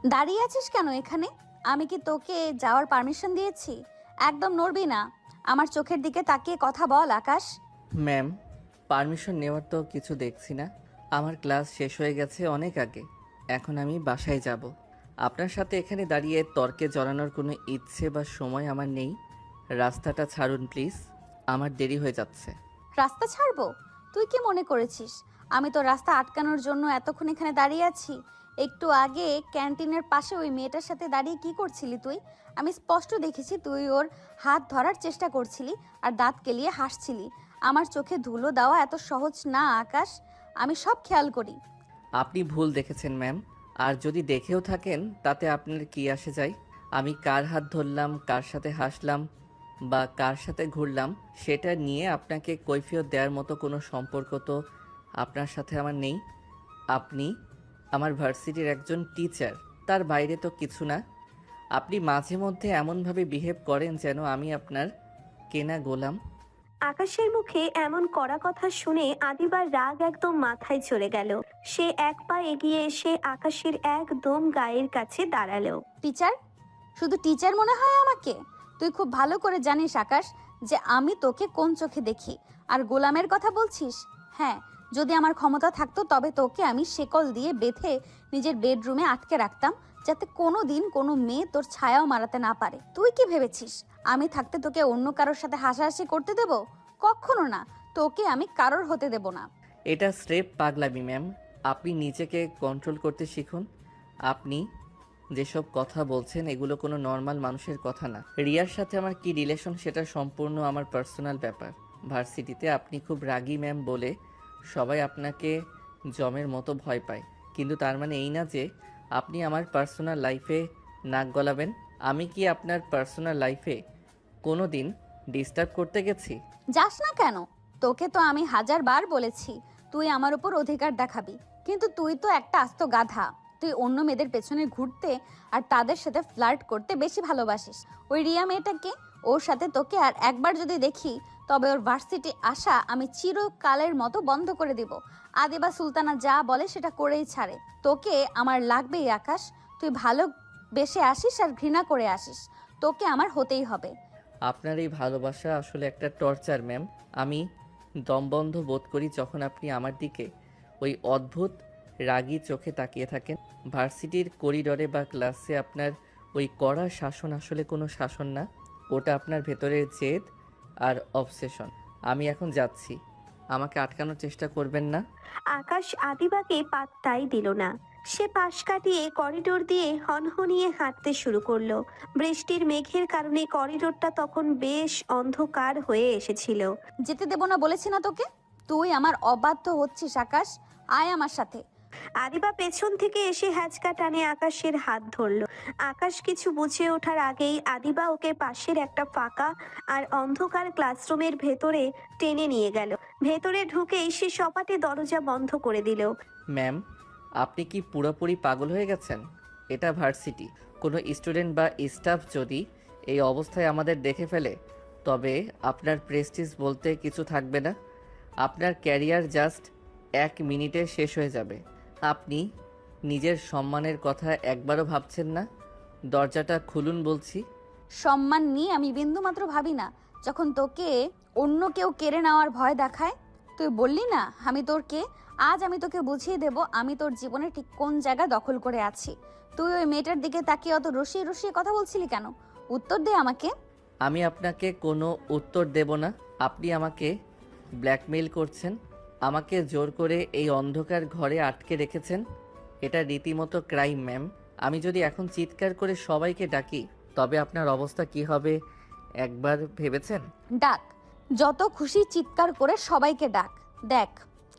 দাঁড়িয়ে আছিস কেন এখানে? আমি কি তোকে যাওয়ার পারমিশন দিয়েছি? একদম নড়বি না। আমার চোখের দিকে তাকিয়ে কথা বল আকাশ। ম্যাম, পারমিশন নেওয়ার তো কিছু দেখছি না। আমার ক্লাস শেষ হয়ে গেছে অনেক আগে। এখন আমি বাসায় যাব। আপনার সাথে এখানে দাঁড়িয়ে তর্কে জড়ানোর কোনো ইচ্ছে বা সময় আমার নেই। রাস্তাটা ছাড়ুন প্লিজ, আমার দেরি হয়ে যাচ্ছে। রাস্তা ছাড়বো? তুই কি মনে করেছিস আমি তো রাস্তা আটকানোর জন্য এতক্ষণ এখানে দাঁড়িয়ে আছি? একটু আগে ক্যান্টিনের পাশে ওই মেয়েটার সাথে দাঁড়িয়ে কি করছিলি তুই? আমি স্পষ্ট দেখেছি তুই ওর হাত ধরার চেষ্টা করছিলি আর দাঁত কেলিয়ে হাসছিলি। আমার চোখে ধুলো দেওয়া এত সহজ না আকাশ, আমি সব খেয়াল করি। আপনি ভুল দেখেছেন ম্যাম। আর যদি দেখেও থাকেন তাতে আপনার কি আসে যায়? আমি কার হাত ধরলাম, কার সাথে হাসলাম বা কার সাথে ঘুরলাম সেটা নিয়ে আপনাকে কৈফিয়ত দেওয়ার মতো কোনো সম্পর্ক তো আপনার সাথে আমার নেই। আপনি আমার ভার্সিটির একজন টিচার, তার বাইরে তো কিছু না। আপনি মাঝে মধ্যে এমনভাবে বিহেভ করেন যেন আমি আপনার কেনা গোলাম। আকাশের মুখে এমন কড়া কথা শুনে আদিবার রাগ একদম মাথায় চলে গেল। সে এক পা এগিয়ে এসে আকাশের একদম গায়ের কাছে দাঁড়ালো। টিচার? শুধু টিচার মনে হয় আমাকে? তুই খুব ভালো করে জানিস আকাশ যে আমি তোকে কোন চোখে দেখি। আর গোলামের কথা বলছিস? হ্যাঁ, যদি আমার ক্ষমতা থাকতো তবে তোকে আমি শেকল দিয়ে বেঁধে নিজের বেডরুমে আটকে রাখতাম, যাতে কোনো দিন কোনো মেয়ে তোর ছায়াও মারাতে না পারে। তুই কি ভেবেছিস আমি থাকতে তোকে অন্য কারোর সাথে হাসাহাসি করতে দেব? কখনো না। তোকে আমি কারোর হতে দেব না। এটা স্রেফ পাগলামি ম্যাম। আপনি নিজেকে কন্ট্রোল করতে শিখুন। আপনি যেসব কথা বলছেন এগুলো কোনো নর্মাল মানুষের কথা না। রিয়ার সাথে আমার কি রিলেশন সেটা সম্পূর্ণ আমার পার্সোনাল ব্যাপার। ভার্সিটিতে আপনি খুব রাগী ম্যাম বলে সবাই আপনাকে জমের মতো ভয় পায়, কিন্তু তার মানে এই না যে আপনি আমার পার্সোনাল লাইফে নাক গলাবেন। আমি কি আপনার পার্সোনাল লাইফে কোনো দিন ডিস্টার্ব করতে গেছি? যাস না কেন? তোকে তো আমি 1000 বার বলেছি তুই আমার উপর অধিকার দেখাবি, কিন্তু তুই তো একটা আস্ত গাধা। তুই অন্য মেয়েদের পেছনে ঘুরতে আর তাদের সাথে ফ্লার্ট করতে বেশি ভালোবাসিস। ওই রিয়া মেয়েটাকে, ওর সাথে তোকে আর একবার যদি দেখি তবে ওর ভার্সিটি আসা আমি চিরকালের মতো বন্ধ করে দিব। আদিবা সুলতানা যা বলে সেটা করেই ছাড়ে। তোকে আমার লাগবেই আকাশ। তুই ভালো বেসে আসিস আর ঘৃণা করে আসিস, তোকে আমার হতেই হবে। আপনার এই ভালোবাসা আসলে একটা টর্চার ম্যাম। আমি দমবন্ধ বোধ করি যখন আপনি আমার দিকে ওই অদ্ভুত রাগী চোখে তাকিয়ে থাকেন। ভার্সিটির করিডোরে বা ক্লাসে আপনার ওই কড়া শাসন আসলে কোনো শাসন না, ওটা আপনার ভেতরের জেদ আর অবসেশন। আমি এখন যাচ্ছি, আমাকে আটকানোর চেষ্টা করবেন না। আকাশ আদিবাকে পাত্তাই দিল না। সে পাশ কাটিয়ে করিডোর দিয়ে হনহনিয়ে হাঁটতে শুরু করলো। বৃষ্টির মেঘের কারণে করিডোরটা তখন বেশ অন্ধকার হয়ে এসেছিল। যেতে দেব না বলেছি না তোকে? তুই আমার অবাধ্য হচ্ছিস আকাশ। আয় আমার সাথে। আদিবা পেছন থেকে এসে হ্যাচকা টানে আকাশের হাত ধরল। আকাশ কিছু বুঝে ওঠার আগেই আদিবা ওকে পাশের একটা ফাঁকা আর অন্ধকার ক্লাসরুমের ভেতরে টেনে নিয়ে গেল। ভেতরে ঢুকেই সে সপাটে দরজা বন্ধ করে দিল। ম্যাম, আপনি কি পুরোপুরি পাগল হয়ে গেছেন? এটা ভার্সিটি। কোনো স্টুডেন্ট বা স্টাফ যদি এই অবস্থায় আমাদের দেখে ফেলে তবে আপনার প্রেস্টিজ বলতে কিছু থাকবে না। আপনার ক্যারিয়ার জাস্ট 1 মিনিটে শেষ হয়ে যাবে। আপনি নিজের সম্মানের কথা একবারও ভাবছেন না? দরজাটা খুলুন বলছি। সম্মান নিয়ে আমি বিন্দুমাত্র ভাবি না যখন তোকে অন্য কেউ কেড়ে নেওয়ার ভয় দেখায়। তুই বললি না আমি তোর কে? আজ আমি তোকে বুঝিয়ে দেব আমি তোর জীবনে ঠিক কোন জায়গা দখল করে আছি। তুই ওই মেয়েটার দিকে তাকিয়ে অত রসিয়ে রসিয়ে কথা বলছিলি কেন? উত্তর দে আমাকে। আমি আপনাকে কোনো উত্তর দেব না। আপনি আমাকে ব্ল্যাকমেইল করছেন, আমাকে জোর করে এই অন্ধকার ঘরে আটকে রেখেছেন। এটা রীতিমতো ক্রাইম ম্যাম। আমি যদি এখন চিৎকার করে সবাইকে ডাকি তবে আপনার অবস্থা কি হবে একবার ভেবেছেন? ডাক, যত খুশি চিৎকার করে সবাইকে ডাক। দেখ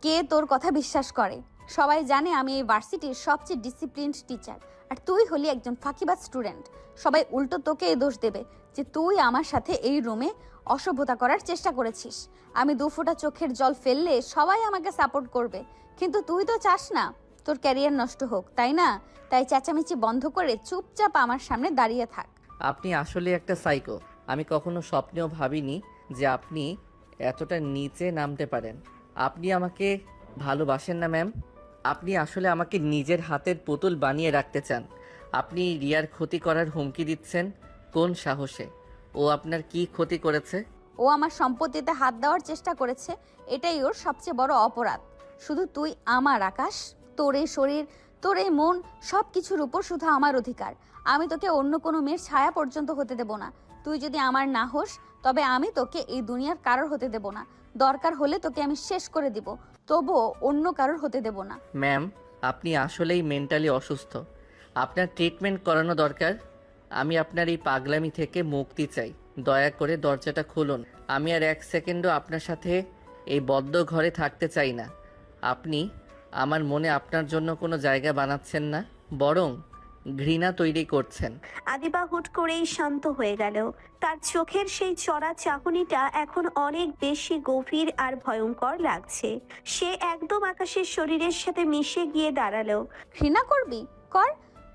কে তোর কথা বিশ্বাস করে। সবাই জানে আমি এই ভার্সিটির সবচেয়ে ডিসিপ্লিনড টিচার, আর তুই হলি একজন ফাঁকিবাজ স্টুডেন্ট। সবাই উল্টো তোকে দোষ দেবে যে তুই আমার সাথে এই রুমে অসভ্যতা করার চেষ্টা করেছিস। আমি 2 ফোঁটা চোখের জল ফেললে সবাই আমাকে সাপোর্ট করবে, কিন্তু তুই তো চাস না তোর ক্যারিয়ার নষ্ট হোক, তাই না? তাই চেঁচামেচি বন্ধ করে চুপচাপ আমার সামনে দাঁড়িয়ে থাক। আপনি আসলে একটা সাইকো। আমি কখনো স্বপ্নেও ভাবিনি যে আপনি এতটা নিচে নামতে পারেন। আপনি আমাকে ভালোবাসেন না ম্যাম। আপনি আসলে আমাকে নিজের হাতের পুতুল বানিয়ে রাখতে চান। আপনি রিয়ার ক্ষতি করার হুমকি দিচ্ছেন কোন সাহসে? ও আপনার কি ক্ষতি করেছে? ও আমার সম্পত্তিতে হাত দেওয়ার চেষ্টা করেছে, এটাই ওর সবচেয়ে বড় অপরাধ। শুধু তুই আমার আকাশ, তোর এই শরীর, তোর এই মন, সব কিছুর উপর শুধু আমার অধিকার। আমি তোকে অন্য কোনো মেয়ের ছায়া পর্যন্ত হতে দেব না। তুই যদি আমার না হোস, তবে আমি তোকে এই দুনিয়ার কারোর হতে দেব না। দরকার হলে তোকে আমি শেষ করে দিব, তবুও অন্য কারোর হতে দেব না। ম্যাম, আপনি আসলেই মেন্টালি অসুস্থ। আপনার ট্রিটমেন্ট করানো দরকার। আমি আপনার এই পাগলামি থেকে মুক্তি চাই। দয়া করে দরজাটা খুলুন। আমি আর 1 সেকেন্ডও আপনার সাথে এই বদ্ধ ঘরে থাকতে চাই না। আপনি আমার মনে আপনার জন্য কোনো জায়গা বানাচ্ছেন না, বরং ঘৃণা তৈরি করছেন। আদিবা হুট করেই শান্ত হয়ে গেল। তার চোখের সেই চড়া চাহনিটা এখন অনেক বেশি গভীর আর ভয়ঙ্কর লাগছে। সে একদম আকাশের শরীরের সাথে মিশে গিয়ে দাঁড়ালো। ঘৃণা করবি? কর।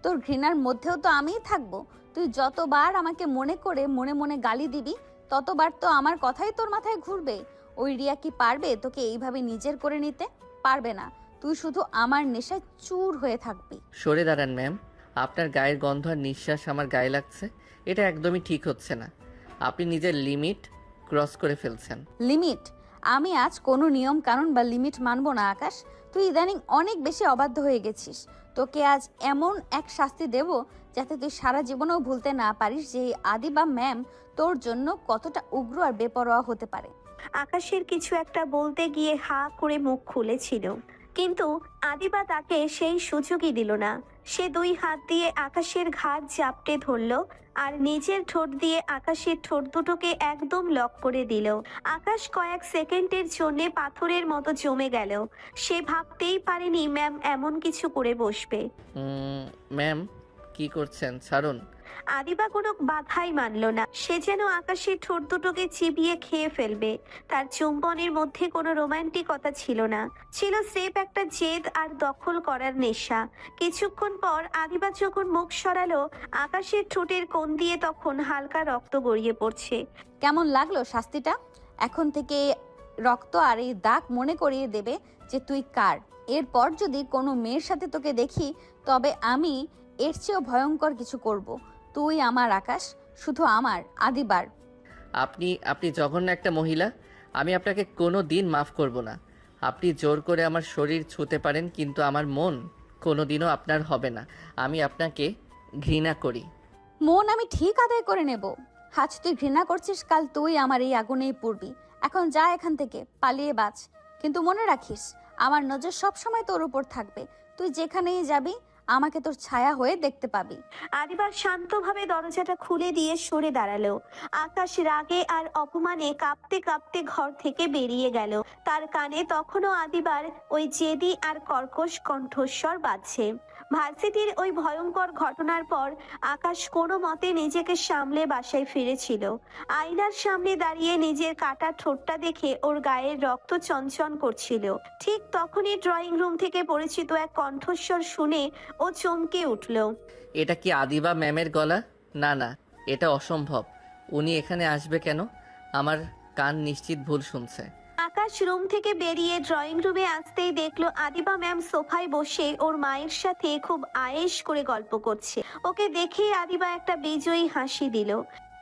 তোর ঘৃণার মধ্যেও তো আমিই থাকবো। তুই যতবার আমাকে মনে করে মনে মনে গালি দিবি, ততবার তো আমার কথাই তোর মাথায় ঘুরবে। ওই রিয়া কি পারবে তোকে এইভাবে নিজের করে নিতে? পারবে না। তুই শুধু আমার নেশায় চুর হয়ে থাকবি। সরে দাঁড়ান ম্যাম। আপনার গায়ের গন্ধ আর নিঃশ্বাস আমার গায়ে লাগছে। এটা একদমই ঠিক হচ্ছে না। আপনি নিজের লিমিট ক্রস করে ফেলছেন। লিমিট? আমি আজ কোনো নিয়ম কানুন বা লিমিট মানবো না আকাশ। তুই ইদানিং অনেক বেশি অবাধ্য হয়ে গেছিস। তোকে আজ এমন এক শাস্তি দেব, যাতে তুই সারা জীবনেও ভুলতে না পারিস যে এই আদি বা ম্যাম তোর জন্য কতটা উগ্র আর বেপরোয়া হতে পারে। আকাশের কিছু একটা বলতে গিয়ে হা করে মুখ খুলেছিল, কিন্তু আদিবা তাকে সেই সুযোগই দিল না। সে 2 হাত দিয়ে আকাশের ঘাড় জাপটে ধরল আর নিজের ঠোঁট দিয়ে আকাশের ঠোঁট দুটোকে একদম লক করে দিল। আকাশ কয়েক সেকেন্ডের জন্য পাথরের মতো জমে গেল। সে ভাবতেই পারেনি ম্যাম এমন কিছু করে বসবে। ম্যাম, কি করছেন? ছাড়ুন। আদিবা কোনো বাধাই মানল না। সে যেন আকাশের ঠোঁট দুটোকে চিবিয়ে খেয়ে ফেলবে। তার চুম্বনের মধ্যে কোনো রোমান্টিকতা ছিল না, ছিল স্রেফ একটা জেদ আর দখল করার নেশা। কিছুক্ষণ পর আদিবা যখন মুখ সরালো, আকাশের ঠোঁটের কোণ দিয়ে তখন হালকা রক্ত গড়িয়ে পড়ছে। কেমন লাগলো শাস্তিটা? এখন থেকে রক্ত আর এই দাগ মনে করিয়ে দেবে যে তুই কার। এরপর যদি কোনো মেয়ের সাথে তোকে দেখি, তবে আমি এর চেয়েও ভয়ঙ্কর কিছু করব। তুই আমার আকাশ, শুধু আমার আদিবার। আপনি জঘন্য একটা মহিলা। আমি আপনাকে কোনো দিন মাফ করব না। আপনি জোর করে আমার শরীর ছুঁতে পারেন, কিন্তু আমার মন কোনো দিনও আপনার হবে না। আমি আপনাকে ঘৃণা করি। মন আমি ঠিক আদায় করে নেব। আজ তুই ঘৃণা করছিস, কাল তুই আমার এই আগুনেই পড়বি। এখন যা এখান থেকে, পালিয়ে বাঁচ। কিন্তু মনে রাখিস, আমার নজর সবসময় তোর উপর থাকবে। তুই যেখানেই যাবি, আমাকে তোর ছায়া হয়ে দেখতে পাবি। আদিবা শান্তভাবে দরজাটা খুলে দিয়ে সরে দাঁড়ালো। আকাশ রাগে আর অপমানে কাঁপতে কাঁপতে ঘর থেকে বেরিয়ে গেল। তার কানে তখনও আদিবার ওই জেদি আর কর্কশ কণ্ঠস্বর বাজছে। ভার্সিটির ওই ভয়ঙ্কর ঘটনার পর আকাশ কোনো মতে নিজেকে সামলে বাসায় ফিরেছিল। আয়নার সামনে দাঁড়িয়ে নিজের কাটা ঠোঁটটা দেখে ওর গায়ের রক্ত চঞ্চন করছিল। ঠিক তখনই ড্রয়িং রুম থেকে পরিচিত এক কণ্ঠস্বর শুনে ও চমকে উঠল। এটা কি আদিবা ম্যামের গলা? না না, এটা অসম্ভব। উনি এখানে আসবে কেন? আমার কান নিশ্চিত ভুল শুনছে। আকাশ রুম থেকে বেরিয়ে ড্রয়িং রুমে আসতেই দেখলো আদিবা ম্যাম সোফায় বসে ওর মায়ের সাথে খুব আয়েশ করে গল্প করছে। ওকে দেখেই আদিবা একটা বিজয়ী হাসি দিল।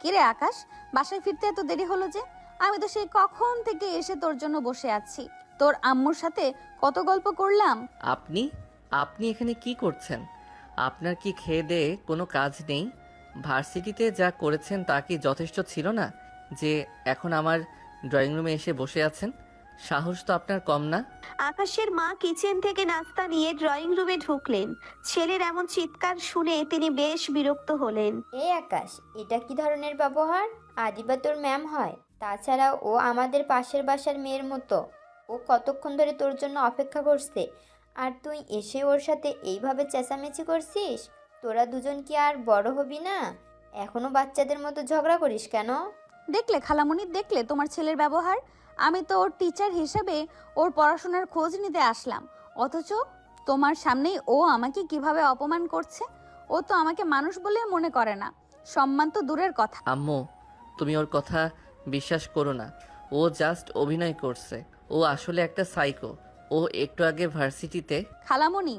কিরে আকাশ, বাসায় ফিরতে এত দেরি হলো যে? আমি তো সেই কখন থেকে এসে তোর জন্য বসে আছি। তোর আম্মুর সাথে কত গল্প করলাম। আপনি আপনি এখানে কি করছেন? আপনার কি খেয়ে দেয়ে কোনো কাজ নেই? ভার্সিটিতে যা করেছেন তা কি যথেষ্ট ছিল না যে এখন আমার ড্রয়িং রুমে এসে বসে আছেন? সাহস তো আপনার কম না। আকাশের মা কিচেন থেকে নাস্তা নিয়ে ড্রয়িং রুমে ঢুকলেন। ছেলের এমন চিৎকার শুনে তিনি বেশ বিরক্ত হলেন। এই আকাশ, এটা কি ধরনের ব্যবহার? আদিবা তোর ম্যাম হয়? তাছাড়া ও আমাদের পাশের বাসার মেয়ের মতো। ও কতক্ষণ ধরে তোর জন্য অপেক্ষা করছে, আর তুই এসে ওর সাথে এইভাবে চেঁচামেচি করছিস? তোরা দুজন কি আর বড় হবি না? এখনো বাচ্চাদের মতো ঝগড়া করিস কেন? দেখলে খালামণি, দেখলে তোমার ছেলের ব্যবহার। আমি তো ওর টিচার হিসেবে ওর পড়াশোনার খোঁজ নিতে আসলাম, অথচ তোমার সামনেই ও আমাকে কিভাবে অপমান করছে। ও তো আমাকে মানুষ বলে মনে করে না, সম্মান তো দূরের কথা। আম্মু, তুমি ওর কথা বিশ্বাস করো না। ও জাস্ট অভিনয় করছে। ও আসলে একটা সাইকো। ও একটু আগে ভার্সিটিতে। খালামণি,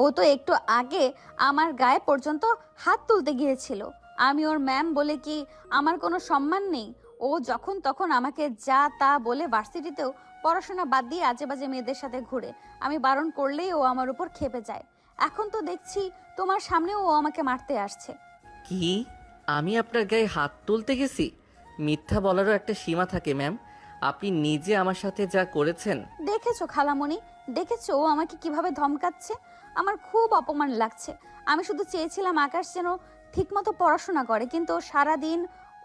ও তো একটু আগে আমার গায়ে পর্যন্ত হাত তুলতে গিয়েছিল। আমি ওর ম্যাম বলে কি আমার কোনো সম্মান নেই? ও যখন তখন আমাকে যা তা বলে ভার্সিটিতেও পড়াশোনা বাদ দিয়ে আজে বাজে মেয়েদের সাথে ঘুরে। আমি বারণ করলেই ও আমার উপর ক্ষেপে যায়। এখন তো দেখছি তোমার সামনেও ও আমাকে মারতে আসছে। কি? আমি আপনার গায়ে হাত তুলতে গেছি? মিথ্যা বলারও একটা সীমা থাকে ম্যাম। আপনি নিজে আমার সাথে যা করেছেন। দেখেছো খালামণি, দেখেছো ও আমাকে কিভাবে ধমকাচ্ছে? আমার খুব অপমান লাগছে। আমি শুধু চেয়েছিলাম আকাশ যেন ঠিকমতো পড়াশোনা করে, কিন্তু ও সারাদিন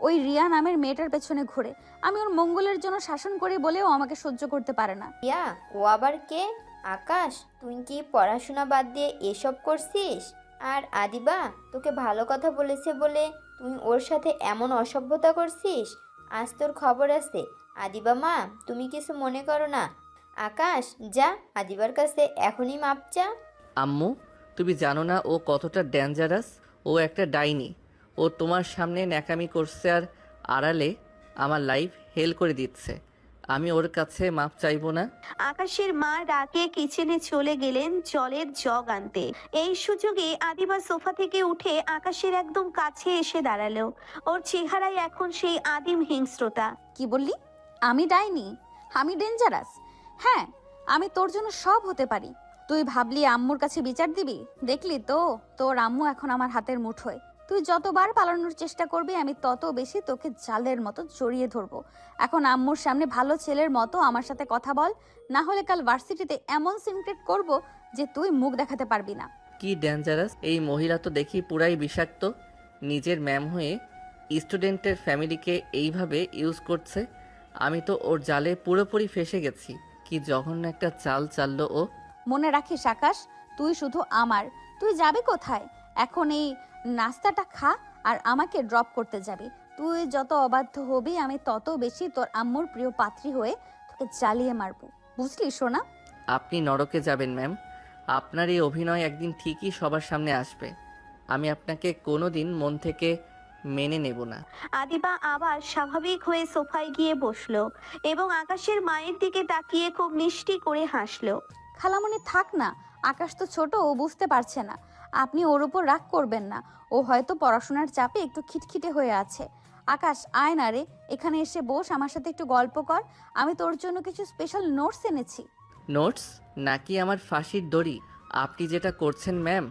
ওই রিয়া নামের মেয়েটার পেছনে ঘুরে। আমি ওর মঙ্গলের জন্য শাসন করি বলেও আমাকে সহ্য করতে পারে না। রিয়া, ও আবার কে? আকাশ, তুই কি পড়াশোনা বাদ দিয়ে এসব করছিস? আর আদিবা তোকে ভালো কথা বলেছে বলে তুই ওর সাথে এমন অসভ্যতা করছিস? আজ তোর খবর আছে। আদিবা মা, তুমি কিছু মনে করো না। আকাশ, যা আদিবার কাছে এখনই মাপ চা। আম্মু, তুমি জানো না ও কতটা ডেঞ্জারাস? ও একটা ডাইনি। ও তোমার সামনে ন্যাকামি করছে আর আড়ালে আমার লাইফ হেল করে দিচ্ছে। আমি ওর কাছে মাপ চাইবো না। আকাশের মা রাগে কিচেনে চলে গেলেন জলের জগ আনতে। এই সুযোগে আদিবা সোফা থেকে উঠে আকাশের একদম কাছে এসে দাঁড়ালো। ওর চেহারায় এখন সেই আদিম হিংস্রতা। কি বললি? আমি ডাইনি? আমি ডেঞ্জারাস? হ্যাঁ, আমি তোর জন্য সব হতে পারি। তুই ভাবলি আম্মুর কাছে বিচার দিবি? দেখলি তো, তোর আম্মু এখন আমার হাতের মুঠোয়। তুই যতবার পালানোর চেষ্টা করবি আমি তত বেশি তোকে জালের মতো জড়িয়ে ধরবো। এখন আম্মুর সামনে ভালো ছেলের মতো আমার সাথে কথা বল, না হলে কাল ভার্সিটিতে এমন সিনক্রেট করব যে তুই মুখ দেখাতে পারবি না। কি ডেঞ্জারাস? এই মহিলা তো দেখি পুরাই বিষাক্ত। নিজের ম্যাম হয়ে স্টুডেন্টের ফ্যামিলিকে এইভাবে ইউজ করছে। আমি তো ওর জালে পুরোপুরি ফেঁসে গেছি। কি জঘন্য একটা চাল চাললো ও। মনে রাখিস আকাশ, তুই শুধু আমার। তুই যাবি কোথায়? এখন এই নাস্তাটা খা আর আমাকে ড্রপ করতে যাবি। তুই যত অবাধ্য হবি আমি তত বেশি তোর আম্মুর প্রিয় পাত্রী হয়ে তোকে জ্বালিয়ে মারবো, বুঝলি সোনা? আপনি নরকে যাবেন ম্যাম। আপনার এই অভিনয় একদিন ঠিকই সবার সামনে আসবে। আমি আপনাকে কোনো দিন মন থেকে মেনে নেব না। আদিবা আবার স্বাভাবিক হয়ে সোফায় গিয়ে বসলো এবং আকাশের মায়ের দিকে তাকিয়ে খুব মিষ্টি করে হাসলো। খালামণি থাক না, আকাশ তো ছোট, ও বুঝতে পারছে না। আপনি ওর উপর রাগ করবেন না। ও হয়তো পড়াশোনার চাপে একটু খিটখিটে হয়ে আছে। আকাশ, আয় না রে, এখানে এসে বস, আমার সাথে একটু গল্প কর। আমি তোর জন্য কিছু স্পেশাল নোটস এনেছি। নোটস? নাকি আমার ফাঁসির দড়ি? আপনি যেটা করছেন ম্যাম,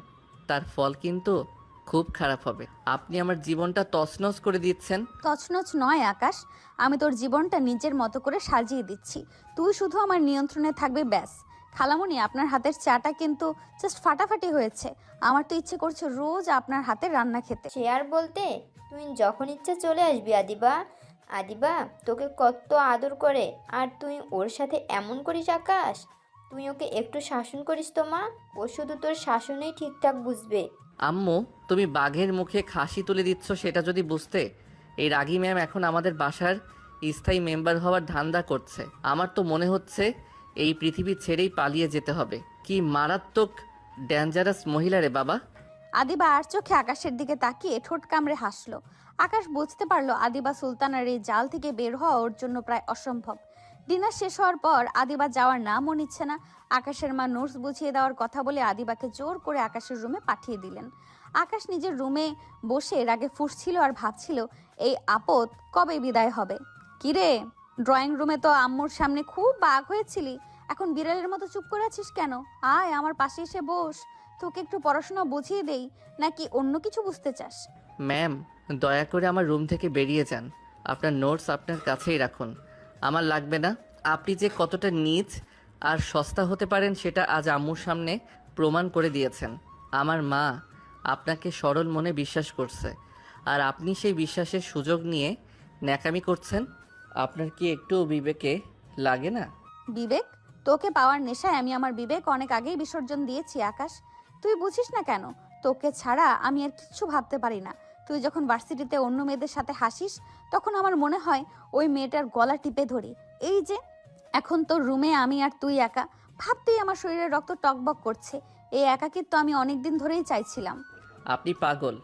তার ফল কিন্তু খুব খারাপ হবে। আপনি আমার জীবনটা তছনছ করে দিচ্ছেন। তছনছ নয় আকাশ, আমি তোর জীবনটা নিজের মতো করে সাজিয়ে দিচ্ছি। তুই শুধু আমার নিয়ন্ত্রণে থাকবি, ব্যাস। খালামণি, আপনার হাতের চাটা কিন্তু জাস্ট ফাটাফাটি হয়েছে। আমার তো ইচ্ছে করছে রোজ আপনার হাতের রান্না খেতে। সে আর বলতে, তুই যখন ইচ্ছা চলে আসবি আদিবা। আদিবা তোকে কত আদর করে, আর তুই ওর সাথে এমন করিস আকাশ। তুই ওকে একটু শাসন করিস তো মা, ও শুধু তোর শাসনেই ঠিকঠাক বুঝবে। আম্মু, তুমি বাঘের মুখে খাসি তুলে দিচ্ছ সেটা যদি বুঝতে। এই রাগী ম্যাম এখন আমাদের বাসার স্থায়ী মেম্বার হওয়ার ধান্দা করছে। আমার তো মনে হচ্ছে এই পৃথিবী ছেড়েই পালিয়ে যেতে হবে। কি মারাত্মক ডেঞ্জারাস মহিলা রে বাবা। আদিবা আর চোখে আকাশের দিকে তাকিয়ে ঠোঁট কামড়ে হাসলো। আকাশ বুঝতে পারলো আদিবা সুলতানার এই জাল থেকে বের হওয়া ওর জন্য প্রায় অসম্ভব। ডিনার শেষ হওয়ার পর আদিবা যাওয়ার নামও নিচ্ছে না। আকাশের মা নোটস বুঝিয়ে দেওয়ার কথা বলে আদিবাকে জোর করে আকাশের রুমে পাঠিয়ে দিলেন। আকাশ নিজের রুমে বসে রাগে ফুঁসছিল আর ভাবছিল এই আপদ কবে বিদায় হবে। কিরে, ড্রয়িং রুমে তো আম্মুর সামনে খুব বাঘ হয়েছিলি, এখন বিড়ালের মতো চুপ করে আছিস কেন? আয় আমার পাশে এসে বস, তোকে একটু পড়াশোনা বুঝিয়ে দেই, নাকি অন্য কিছু বুঝতে চাস? ম্যাম, দয়া করে আমার রুম থেকে বেরিয়ে যান। আপনার নোটস আপনার কাছেই রাখুন, আমার লাগবে না। আপনি যে কতটা নীচ আর সস্তা হতে পারেন সেটা আজ আম্মুর সামনে প্রমাণ করে দিয়েছেন। আমার মা আপনাকে সরল মনে বিশ্বাস করছে, আর আপনি সেই বিশ্বাসের সুযোগ নিয়ে ন্যাকামি করছেন। আপনার কি একটু বিবেকে লাগে না? বিবেক? তোকে পাওয়ার নেশায় আমি আমার বিবেক অনেক আগেই বিসর্জন দিয়েছি আকাশ। তুই বুঝিস না কেন? তোকে ছাড়া আমি আর কিচ্ছু ভাবতে পারি না। তুই যখন ভার্সিটিতে অন্য মেয়েদের সাথে হাসিস তখন আমার মনে হয় ওই মেয়েটার গলা টিপে ধরি। এই যে এখন তোর রুমে আমি আর তুই একা, ভাবতেই আমার শরীরের রক্ত টকবক করছে। এই একাকিত্ব আমি অনেকদিন ধরেই চাইছিলাম। আপনি পাগল।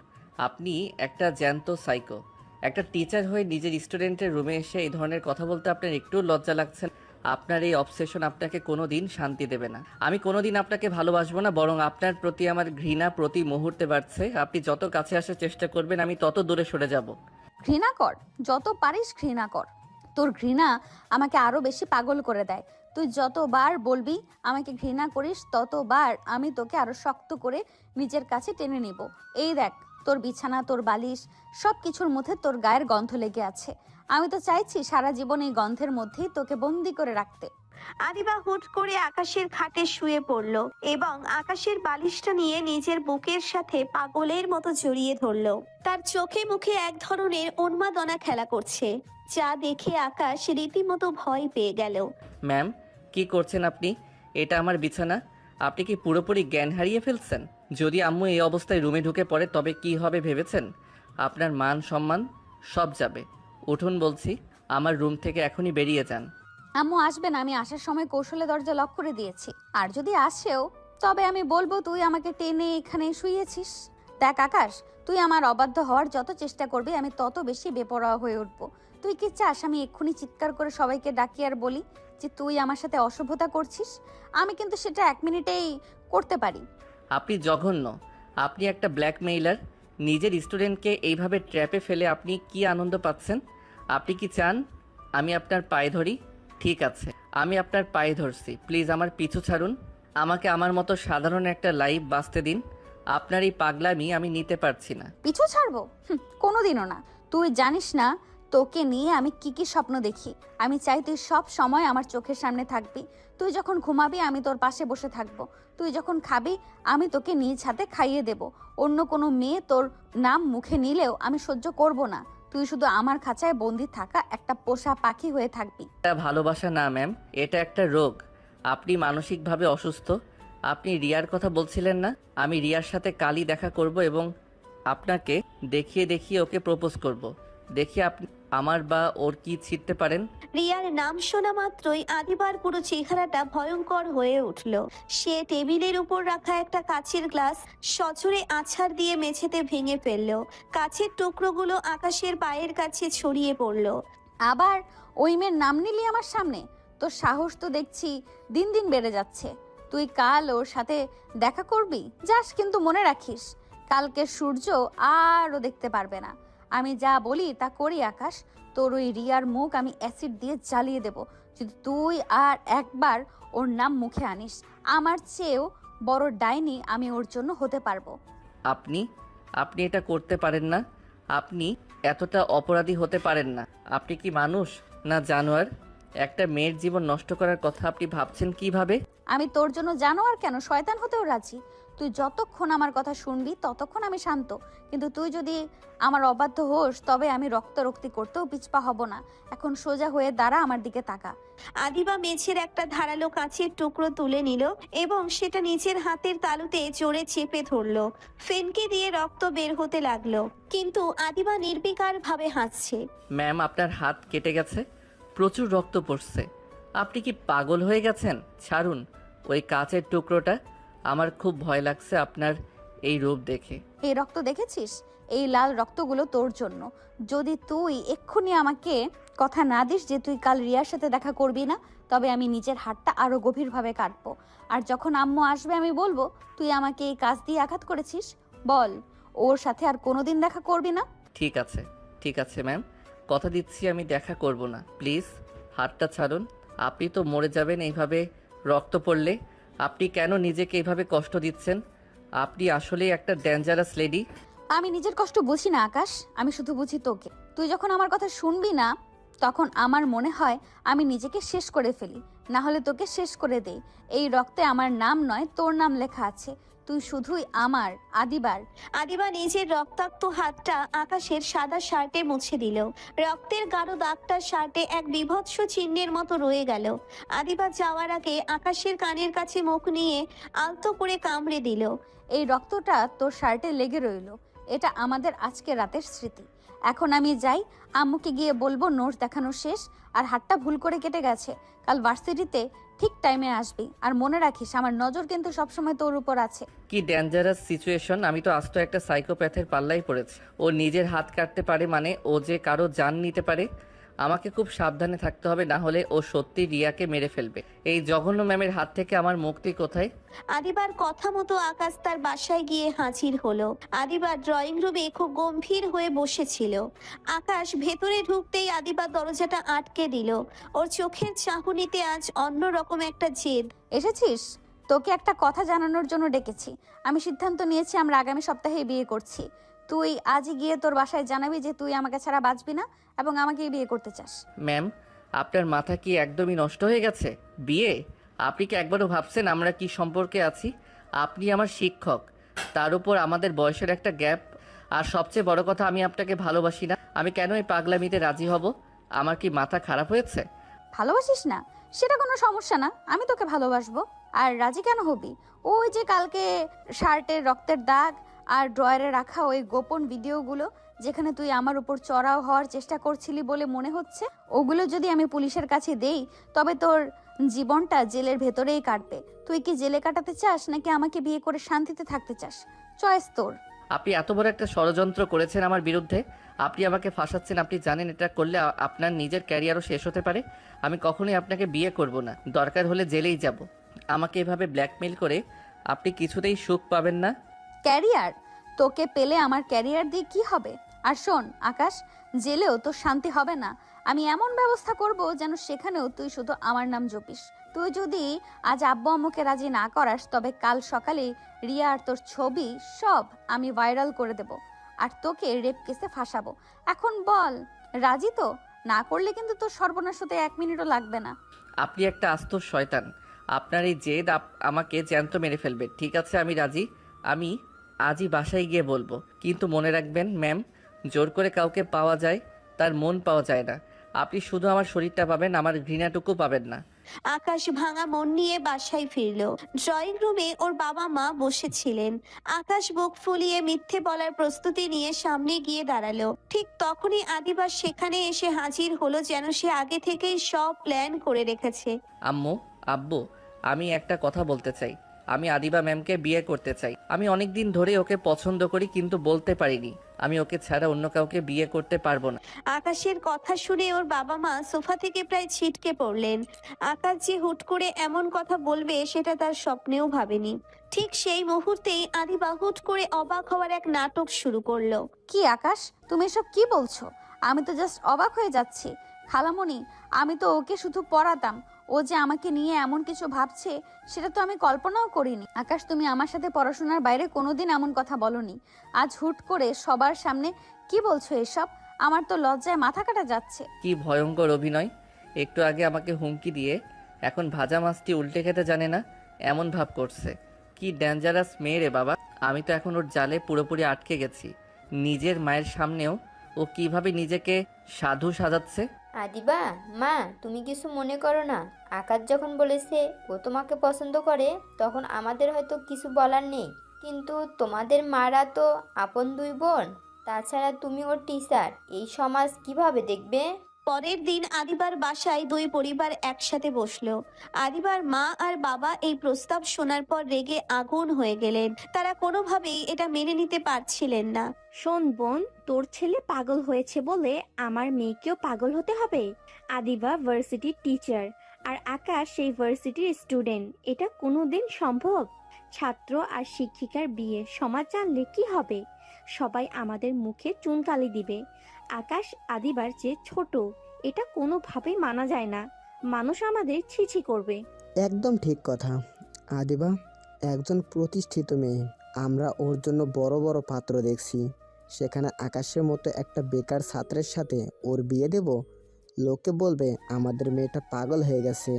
আপনি একটা জ্যান্ত সাইকো। একটা টিচার হয়ে নিজের স্টুডেন্টের রুমে এসে এই ধরনের কথা বলতে আপনার একটু লজ্জা লাগছে না? আপনার এই অবসেশন আপনাকে কোনো দিন শান্তি দেবে না। আমি কোনো দিন আপনাকে ভালোবাসবো না, বরং আপনার প্রতি আমার ঘৃণা প্রতি মুহূর্তে বাড়ছে। আপনি যত কাছে আসার চেষ্টা করবেন আমি তত দূরে সরে যাব। ঘৃণা কর, যত পারিস ঘৃণা কর। তোর ঘৃণা আমাকে আরো বেশি পাগল করে দেয়। তুই যতবার বলবি আমাকে ঘৃণা করিস, ততবার আমি তোকে আরো শক্ত করে নিজের কাছে টেনে নিব। এই দেখ, তোর বিছানা, তোর বালিশ, সব কিছুর মধ্যে তোর গায়ের গন্ধ লেগে আছে। আমি তো চাইছি সারা জীবন এই গন্ধের মধ্যেই তোকে বন্দি করে রাখতে। আদিবা হুট করে আকাশের খাটে শুয়ে পড়ল এবং আকাশের বালিশটা নিয়ে নিজের বুকের সাথে পাগলের মতো জড়িয়ে ধরল। তার চোখে মুখে এক ধরনের উন্মাদনা খেলা করছে, যা দেখে আকাশ রীতিমতো ভয় পেয়ে গেল। ম্যাম, কি করছেন আপনি? এটা আমার বিছানা। আপনি কি পুরোপুরি জ্ঞান হারিয়ে ফেলছেন? যদি আম্মু এই অবস্থায় রুমে ঢুকে পড়ে তবে কি হবে ভেবেছেন? আপনার মান সম্মান সব যাবে। উঠুন বলছি, আমার রুম থেকে এখনই বেরিয়ে যান। আম্মু আসবে না, আমি আসার সময় কৌশলে দরজা লক করে দিয়েছি। আর যদি আসেও তবে আমি বলবো তুই আমাকে টেনে এখানে শুয়েছিস। দেখ আকাশ, তুই আমার অবাধ্য হওয়ার যত চেষ্টা করবি আমি তত বেশি বেপরোয়া হয়ে উঠবো। তুই কি চাস আমি এক্ষুনি চিৎকার করে সবাইকে ডাকি আর বলি যে তুই আমার সাথে অসভ্যতা করছিস? আমি কিন্তু সেটা 1 মিনিটেই করতে পারি। আপনি জঘন্য। আপনি একটা ব্ল্যাকমেইলার। নিজের স্টুডেন্টকে এইভাবে ট্র্যাপে ফেলে আপনি কি আনন্দ পাচ্ছেন? আপনি কি চান আমি আপনার পায়ে ধরি? ঠিক আছে, আমি আপনার পায়ে ধরছি। প্লিজ আমার পিছু ছাড়ুন। আমাকে আমার মতো সাধারণ একটা লাইফ বাঁচতে দিন। আপনার এই পাগলামি আমি নিতে পারছি না। পিছু ছাড়বো? কোনোদিনও না। তুই জানিস না তোকে নিয়ে আমি কি কি স্বপ্ন দেখি। আমি চাই তুই সব সময় আমার চোখের সামনে থাকবি। তুই যখন ঘুমাবি আমি তোর পাশে বসে থাকবো। তুই যখন খাবি আমি তোকে নিজ হাতে খাইয়ে দেব। অন্য কোনো মেয়ে তোর নাম মুখে নিলেও আমি সহ্য করব না। তুই শুধু আমার খাঁচায় বন্দি থাকা একটা পোষা পাখি হয়ে থাকবি। এটা ভালোবাসা না ম্যাম, এটা একটা রোগ। আপনি মানসিকভাবে অসুস্থ। আপনি রিয়ার কথা বলছিলেন না? আমি রিয়ার সাথে কালই দেখা করব এবং আপনাকে দেখিয়ে দেখিয়ে ওকে প্রপোজ করব। দেখি আপনি আমার বা ওর কি ছিঁড়তে পারেন। রিয়ার নাম শোনা মাত্রই আদিবার পুরো চেহারাটা ভয়ঙ্কর হয়ে উঠল। সে টেবিলের উপর রাখা একটা কাচের গ্লাস সজোরে আছাড় দিয়ে মেঝেতে ভেঙে ফেলল। কাচের টুকরোগুলো আকাশের পায়ের কাছে ছড়িয়ে পড়ল। আবার ওই মেয়ের নাম নিলি আমার সামনে? তোর সাহস তো দেখছি দিন দিন বেড়ে যাচ্ছে। তুই কাল ওর সাথে দেখা করবি? যাস, কিন্তু মনে রাখিস কালকে সূর্য আরও দেখতে পারবে না। আমি যা বলি তা করি আকাশ। তোর ওই রিয়ার মুখ আমি অ্যাসিড দিয়ে জ্বালিয়ে দেব যদি তুই আর একবার ওর নাম মুখে আনিস। আমার চেয়েও বড় ডাইনি আমি ওর জন্য হতে পারবো। আপনি আপনি এটা করতে পারেন না। আপনি এতটা অপরাধী হতে পারেন না। আপনি কি মানুষ না জানোয়ার? একটা মেয়ের জীবন নষ্ট করার কথা আপনি ভাবছেন কিভাবে? আমি তোর জন্য জানোয়ার কেন, শয়তান হতেও রাজি। তুই যতক্ষণ আমার কথা শুনবি ততক্ষণ আমি শান্ত, কিন্তু তুই যদি আমার অবাধ্য হোস তবে আমি রক্তারক্তি করতেও পিছপা হব না। এখন সোজা হয়ে দাঁড়া, আমার দিকে তাকা। আদিবা মেঝের একটা ধারালো কাঁচের টুকরো তুলে নিল এবং সেটা নিজের হাতের তালুতে জোরে চেপে ধরলো। ফেনকে দিয়ে রক্ত বের হতে লাগলো, কিন্তু আদিবা নির্বিকার ভাবে হাসছে। ম্যাম, আপনার হাত কেটে গেছে, প্রচুর রক্ত পড়ছে। আপনি কি পাগল হয়ে গেছেন? ছাড়ুন ওই কাচের টুকরোটা। আমার খুব ভয় লাগছে আপনার এই রূপ দেখে। এই রক্ত দেখেছিস? এই লাল রক্তগুলো তোর জন্য। যদি তুই এক্ষুনি আমাকে কথা না দিস যে তুই কাল রিয়ার সাথে দেখা করবি না, তবে আমি নিজের হাতটা আরো গভীরভাবে কাটবো। আর যখন আম্মু আসবে আমি বলবো তুই আমাকে এই কাজ দিয়ে আঘাত করেছিস। বল, ওর সাথে আর কোনোদিন দেখা করবি না? ঠিক আছে, ঠিক আছে ম্যাম, কথা দিচ্ছি আমি দেখা করব না। প্লিজ হাতটা ছাড়ুন। আপনি তো মরে যাবেন এইভাবে রক্ত পড়লে। আপনি কেন নিজেকে এইভাবে কষ্ট দিচ্ছেন? আপনি আসলেই একটা ডেঞ্জারাস লেডি। আমি নিজের কষ্ট বুঝি না আকাশ, আমি শুধু বুঝি তোকে। তুই যখন আমার কথা শুনবি না তখন আমার মনে হয় আমি নিজেকে শেষ করে ফেলি, না হলে তোকে শেষ করে দেই। এই রক্তে আমার নাম নয় তোর নাম লেখা আছে। তুই শুধুই আমার আদিবার। আদিবা নিজের রক্তাক্ত হাতটা আকাশের সাদা শার্টে মুছে দিল। রক্তের গাঢ় দাগটা শার্টে এক বীভৎস চিহ্নের মতো রয়ে গেল। আদিবা যাওয়ার আগে আকাশের কানের কাছে মুখ নিয়ে আলতো করে কামড়ে দিল। এই রক্তটা তোর শার্টে লেগে রইল। এটা আমাদের আজকে রাতের স্মৃতি। এখন আমি যাই, আম্মুকে গিয়ে বলবো নোটস দেখানো শেষ আর হাতটা ভুল করে কেটে গেছে। কাল ভার্সিটিতে ঠিক টাইমে আসবি। আর মনে রাখিস আমার নজর কিন্তু সবসময় তোর উপর আছে। কি ডেঞ্জারাস সিচুয়েশন! আমি তো আস্ত একটা সাইকোপ্যাথের পাল্লাই পড়েছি। ও নিজের হাত কাটতে পারে মানে ও যে কারো জান নিতে পারে। আমাকে খুব সাবধানে থাকতে হবে, না হলে ও সত্যি রিয়াকে মেরে ফেলবে। এই জঘন্য ম্যামের হাত থেকে আমার মুক্তি কোথায়? আদিবার কথা মতো আকাশ তার বাসায় গিয়ে হাজির হলো। আদিবা ড্রয়িং রুমে খুব গম্ভীর হয়ে বসেছিল। আকাশ ভেতরে ঢুকতেই আদিবা দরজাটা আটকে দিল। ওর চোখের চাহনিতে আজ অন্যরকম একটা জেদ। এসেছিস? তোকে একটা কথা জানানোর জন্য ডেকেছি। আমি সিদ্ধান্ত নিয়েছি আমরা আগামী সপ্তাহে বিয়ে করছি। তুই আজই গিয়ে তোর বাসায় জানাবি যে তুই আমাকে ছাড়া বাঁচবি না এবং আমাকেই বিয়ে করতে চাস। ম্যাম, আপনার মাথা কি একদমই নষ্ট হয়ে গেছে? বিয়ে? আপনি কি একবারও ভাবছেন আমরা কি সম্পর্কে আছি? আপনি আমার শিক্ষক, তার উপর আমাদের বয়সের একটা গ্যাপ। আর সবচেয়ে বড় কথা, আমি আপনাকে ভালোবাসি না। আমি কেন এই পাগলামিতে রাজি হব? আমার কি মাথা খারাপ হয়েছে? ভালোবাসিস না সেটা কোনো সমস্যা না, আমি তোকে ভালোবাসবো। আর রাজি কেন হবি? ওই যে কালকে শার্টের রক্তের দাগ আর ড্রয়ারে রাখা ওই গোপন ভিডিওগুলো যেখানে তুই আমার উপর চড়াও হওয়ার চেষ্টা করছিলি বলে মনে হচ্ছে, ওগুলো যদি আমি পুলিশের কাছে দেই তবে তোর জীবনটা জেলের ভেতরেই কাটবে। তুই কি জেলে কাটাতে চাস নাকি আমাকে বিয়ে করে শান্তিতে থাকতে চাস? চয়েস তোর। আপনি এত বড় একটা ষড়যন্ত্র করেছেন আমার বিরুদ্ধে। আপনি আমাকে ফাঁসাচ্ছেন। আপনি জানেন এটা করলে আপনার নিজের ক্যারিয়ারও শেষ হতে পারে। আমি কখনোই আপনাকে বিয়ে করব না, দরকার হলে জেলেই যাব। আমাকে এভাবে ব্ল্যাকমেল করে আপনি কিছুতেই সুখ পাবেন না। ক্যারিয়ার? তোকে পেলে আমার ক্যারিয়ার দিয়ে কি হবে? আর শোন আকাশ, জেলেও তোর শান্তি হবে না। আমি এমন ব্যবস্থা করব যেন সেখানেও তুই শুধু আমার নাম জপিস। তুই যদি আজ আব্বু আম্মুকে রাজি না করাস তবে কাল সকালে রিয়া আর তোর ছবি সব আমি ভাইরাল করে দেব আর তোকে রেপ কেসে ফাঁসাবো। এখন বল, রাজি তো? না করলে কিন্তু তোর সর্বনাশ হতে 1 মিনিটও লাগবে না। আপনি একটা আস্ত শয়তান। আপনার এই জেদ আমাকে জ্যান্ত মেরে ফেলবে। ঠিক আছে, আমি রাজি। আমি আজই বাসায় গিয়ে বলবো। কিন্তু মনে রাখবেন ম্যাম, জোর করে কাউকে পাওয়া যায়, তার মন পাওয়া যায় না। আপনি শুধু আমার শরীরটা পাবেন, আমার ঘৃণাটুকু পাবেন না। আকাশ ভাঙা মন নিয়ে বাসায় ফিরল। ড্রয়িং রুমে ওর বাবা মা বসেছিলেন। আকাশ বুক ফুলিয়ে মিথ্যে বলার প্রস্তুতি নিয়ে সামনে গিয়ে দাঁড়ালো। ঠিক তখনই আদিবা সেখানে এসে হাজির হলো, যেন সে আগে থেকেই সব প্ল্যান করে রেখেছে। আম্মু, আব্বু, আমি একটা কথা বলতে চাই। আমি আদিবা ম্যামকে বিয়ে করতে চাই। আমি অনেক দিন ধরে ওকে পছন্দ করি, কিন্তু বলতে পারিনি। আমি ওকে ছাড়া অন্য কাউকে বিয়ে করতে পারবো না। আকাশের কথা শুনে ওর বাবা মা সোফা থেকে প্রায় ছিটকে পড়লেন। আকাশ যে হুট করে এমন কথা বলবে সেটা তার স্বপ্নেও ভাবেনি। ঠিক সেই মুহূর্তেই আদিবা হুট করে অবাক হওয়ার এক নাটক শুরু করলো। কি আকাশ, তুমি এসব কি বলছো? আমি তো জাস্ট অবাক হয়ে যাচ্ছি। খালামণি, আমি তো ওকে শুধু পড়াতাম। ও যে আমাকে নিয়ে এমন কিছু ভাবছে সেটা তো আমি কল্পনাও করিনি। আকাশ, তুমি আমার সাথে পড়াশোনার বাইরে কোনোদিন এমন কথা বলনি। আজ হুট করে সবার সামনে কি বলছো এসব? আমার তো লজ্জায় মাথা কাটা যাচ্ছে। কি ভয়ঙ্কর অভিনয়! একটু আগে আমাকে হুমকি দিয়ে এখন ভাজা মাছটি উল্টে খেতে জানে না এমন ভাব করছে। কি ডেঞ্জারাস মেয়ে রে বাবা! আমি তো এখন ওর জালে পুরোপুরি আটকে গেছি। নিজের মায়ের সামনেও ও কিভাবে নিজেকে সাধু সাজাচ্ছে। আদিবা, মা তুমি কিছু মনে করো না। আকাশ যখন বলেছে ও তোমাকে পছন্দ করে তখন আমাদের হয়তো কিছু বলার নেই, কিন্তু তোমাদের মারা তো আপন দুই বোন। তাছাড়া তুমি ওর টিচার, এই সমাজ কিভাবে দেখবে? পরের দিন আদিবার বাসায় দুই পরিবার একসাথে বসলো। আদিবার মা আর বাবা এই প্রস্তাব শোনার পর রেগে আগুন হয়ে গেলেন। তারা কোনোভাবেই এটা মেনে নিতে পারছিলেন না। শোন বোন, তোর ছেলে পাগল হয়েছে বলে আমার মেয়েকেও পাগল হতে হবে? আদিবা ভার্সিটির টিচার আর আকাশ সেই ভার্সিটির স্টুডেন্ট, এটা কোনোদিন সম্ভব? ছাত্র আর শিক্ষিকার বিয়ে সমাজ জানলে কি হবে? সবাই আমাদের মুখে চুনকালি দিবে। আকাশ আদিবার চেয়ে ছোট, এটা কোনোভাবেই মানা যায় না। মানুষ আমাদের ছিছি করবে। একদম ঠিক কথা। আদিবা একজন প্রতিষ্ঠিত মেয়ে। আমরা ওর জন্য বড় বড় পাত্র দেখছি, সেখানে আকাশের মতো একটা বেকার ছাত্রের সাথে ওর বিয়ে দেব? লোকে বলবে আমাদের মেয়েটা পাগল হয়ে গেছে,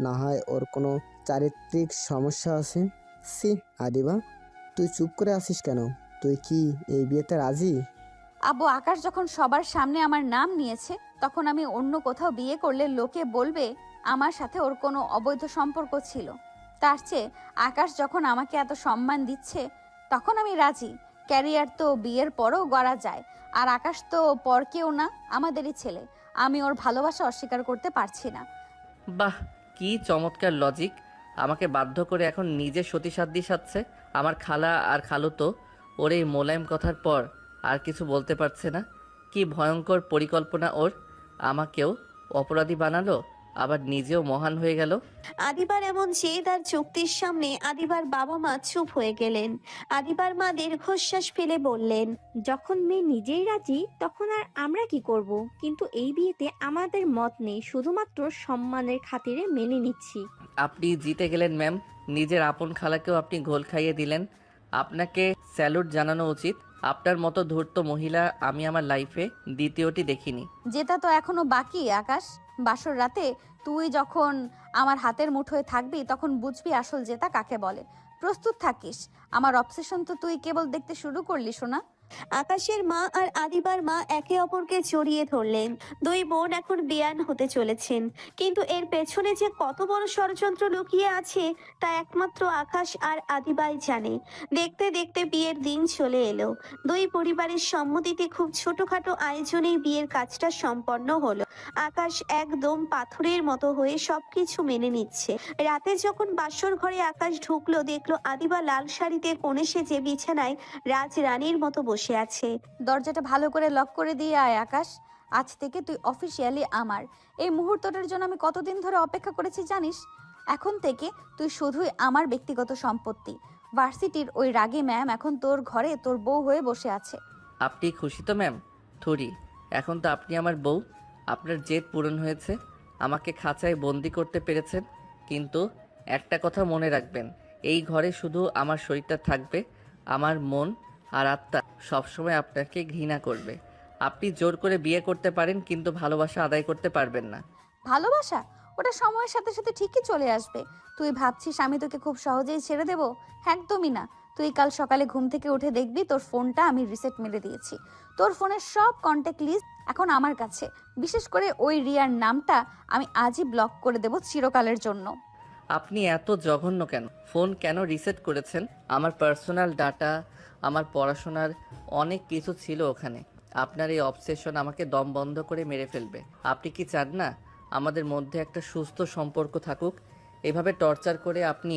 না হয় ওর কোনো চারিত্রিক সমস্যা আছে। সি আদিবা, তুই চুপ করে আছিস কেন? তুই কি এই বিয়েতে রাজি? আব্বু, আকাশ যখন সবার সামনে আমার নাম নিয়েছে তখন আমি অন্য কোথাও বিয়ে করলে লোকে বলবে আমার সাথে ওর কোনো অবৈধ সম্পর্ক ছিল। তার চেয়ে আকাশ যখন আমাকে এত সম্মান দিচ্ছে তখন আমি রাজি। ক্যারিয়ার তো বিয়ের পরেও গড়া যায়, আর আকাশ তো পর কেউ না, আমাদেরই ছেলে। আমি ওর ভালোবাসা অস্বীকার করতে পারছি না। বাহ, কি চমৎকার লজিক! আমাকে বাধ্য করে এখন নিজে সতীসাধ্যী সাজছে। আমার খালা আর খালু তো ওর এই মোলায়েম কথার পর আর কিছু বলতে পারছে না। কি ভয়ঙ্কর পরিকল্পনা ওর! আমাকেও অপরাধী বানালো, আবার নিজেও মহান হয়ে গেল। আদিবার এমন জেদ আর যুক্তির সামনে আদিবার বাবা মা চুপ হয়ে গেলেন। আদিবার মা দীর্ঘশ্বাস ফেলে বললেন, যখন মেয়ে নিজেই রাজি তখন আর আমরা কি করব? কিন্তু এই বিয়েতে আমাদের মত নেই, শুধুমাত্র সম্মানের খাতিরে মেনে নিচ্ছি। আপনি জিতে গেলেন ম্যাম। নিজের আপন খালাকেও আপনি ঘোল খাইয়ে দিলেন। আপনাকে স্যালুট জানানো উচিত। আপনার মতো ধূর্ত মহিলা আমি আমার লাইফে দ্বিতীয়টি দেখিনি। যেটা তো এখনো বাকি আকাশ। বাসর রাতে তুই যখন আমার হাতের মুঠোয় থাকবি তখন বুঝবি আসল জেতা কাকে বলে। প্রস্তুত থাকিস। আমার অবসেশন তো তুই কেবল দেখতে শুরু করলি সোনা। আকাশের মা আর আদিবার মা একে অপরকে জড়িয়ে ধরলেন। দুই বোন এখন বেয়ান হতে চলেছেন, কিন্তু এর পেছনে যে কত বড় ষড়যন্ত্র লুকিয়ে আছে তা একমাত্র আকাশ আর আদিবাই জানে। দেখতে দেখতে বিয়ের দিন চলে এলো। দুই পরিবারের সম্মতিতে খুব ছোটখাটো আয়োজনেই বিয়ের কাজটা সম্পন্ন হলো। আকাশ একদম পাথরের মতো হয়ে সবকিছু মেনে নিচ্ছে। রাতে যখন বাসর ঘরে আকাশ ঢুকলো, দেখলো আদিবা লাল শাড়িতে কোণে সেজে বিছানায় রাজরানীর মতো বসে আছে। দরজাটা ভালো করে লক করে দিয়ে আয় আকাশ। আজ থেকে তুই অফিসিয়ালি আমার। এই মুহূর্তটার জন্য আমি কতদিন ধরে অপেক্ষা করেছি জানিস? এখন থেকে তুই শুধুই আমার ব্যক্তিগত সম্পত্তি। ভার্সিটির ওই রাগী ম্যাম এখন তোর ঘরে তোর বউ হয়ে বসে আছে। আপনি খুশি তো ম্যাম? থুরি, এখন তো আপনি আমার বউ। আপনার জেদ পূরণ হয়েছে, আমাকে খাঁচায় বন্দি করতে পেরেছেন। কিন্তু একটা কথা মনে রাখবেন, এই ঘরে শুধু আমার শরীরটা থাকবে, আমার মন আর আত্মা সবসময় আপনাকে ঘৃণা করবে। আপনি জোর করে বিয়ে করতে পারেন, কিন্তু ভালোবাসা আদায় করতে পারবেন না। ভালোবাসা ওটা সময়ের সাথে সাথে ঠিকই চলে আসবে। তুই ভাবছিস আমি তোকে খুব সহজেই ছেড়ে দেব? একদমই না। তুই কাল সকালে ঘুম থেকে উঠে দেখবি তোর ফোনটা আমি রিসেট মেরে দিয়েছি। তোর ফোনের সব কন্ট্যাক্ট লিস্ট এখন আমার কাছে। বিশেষ করে ওই রিয়ার নামটা আমি আজই ব্লক করে দেব চিরকালের জন্য। আপনি এত জঘন্য কেন? ফোন কেন রিসেট করেছেন? আমার পার্সোনাল ডাটা, আমার পড়াশোনার অনেক কিছু ছিল ওখানে। আপনার এই অবসেশন আমাকে দম বন্ধ করে মেরে ফেলবে। আপনি কি চান না আমাদের মধ্যে একটা সুস্থ সম্পর্ক থাকুক? এভাবে টর্চার করে আপনি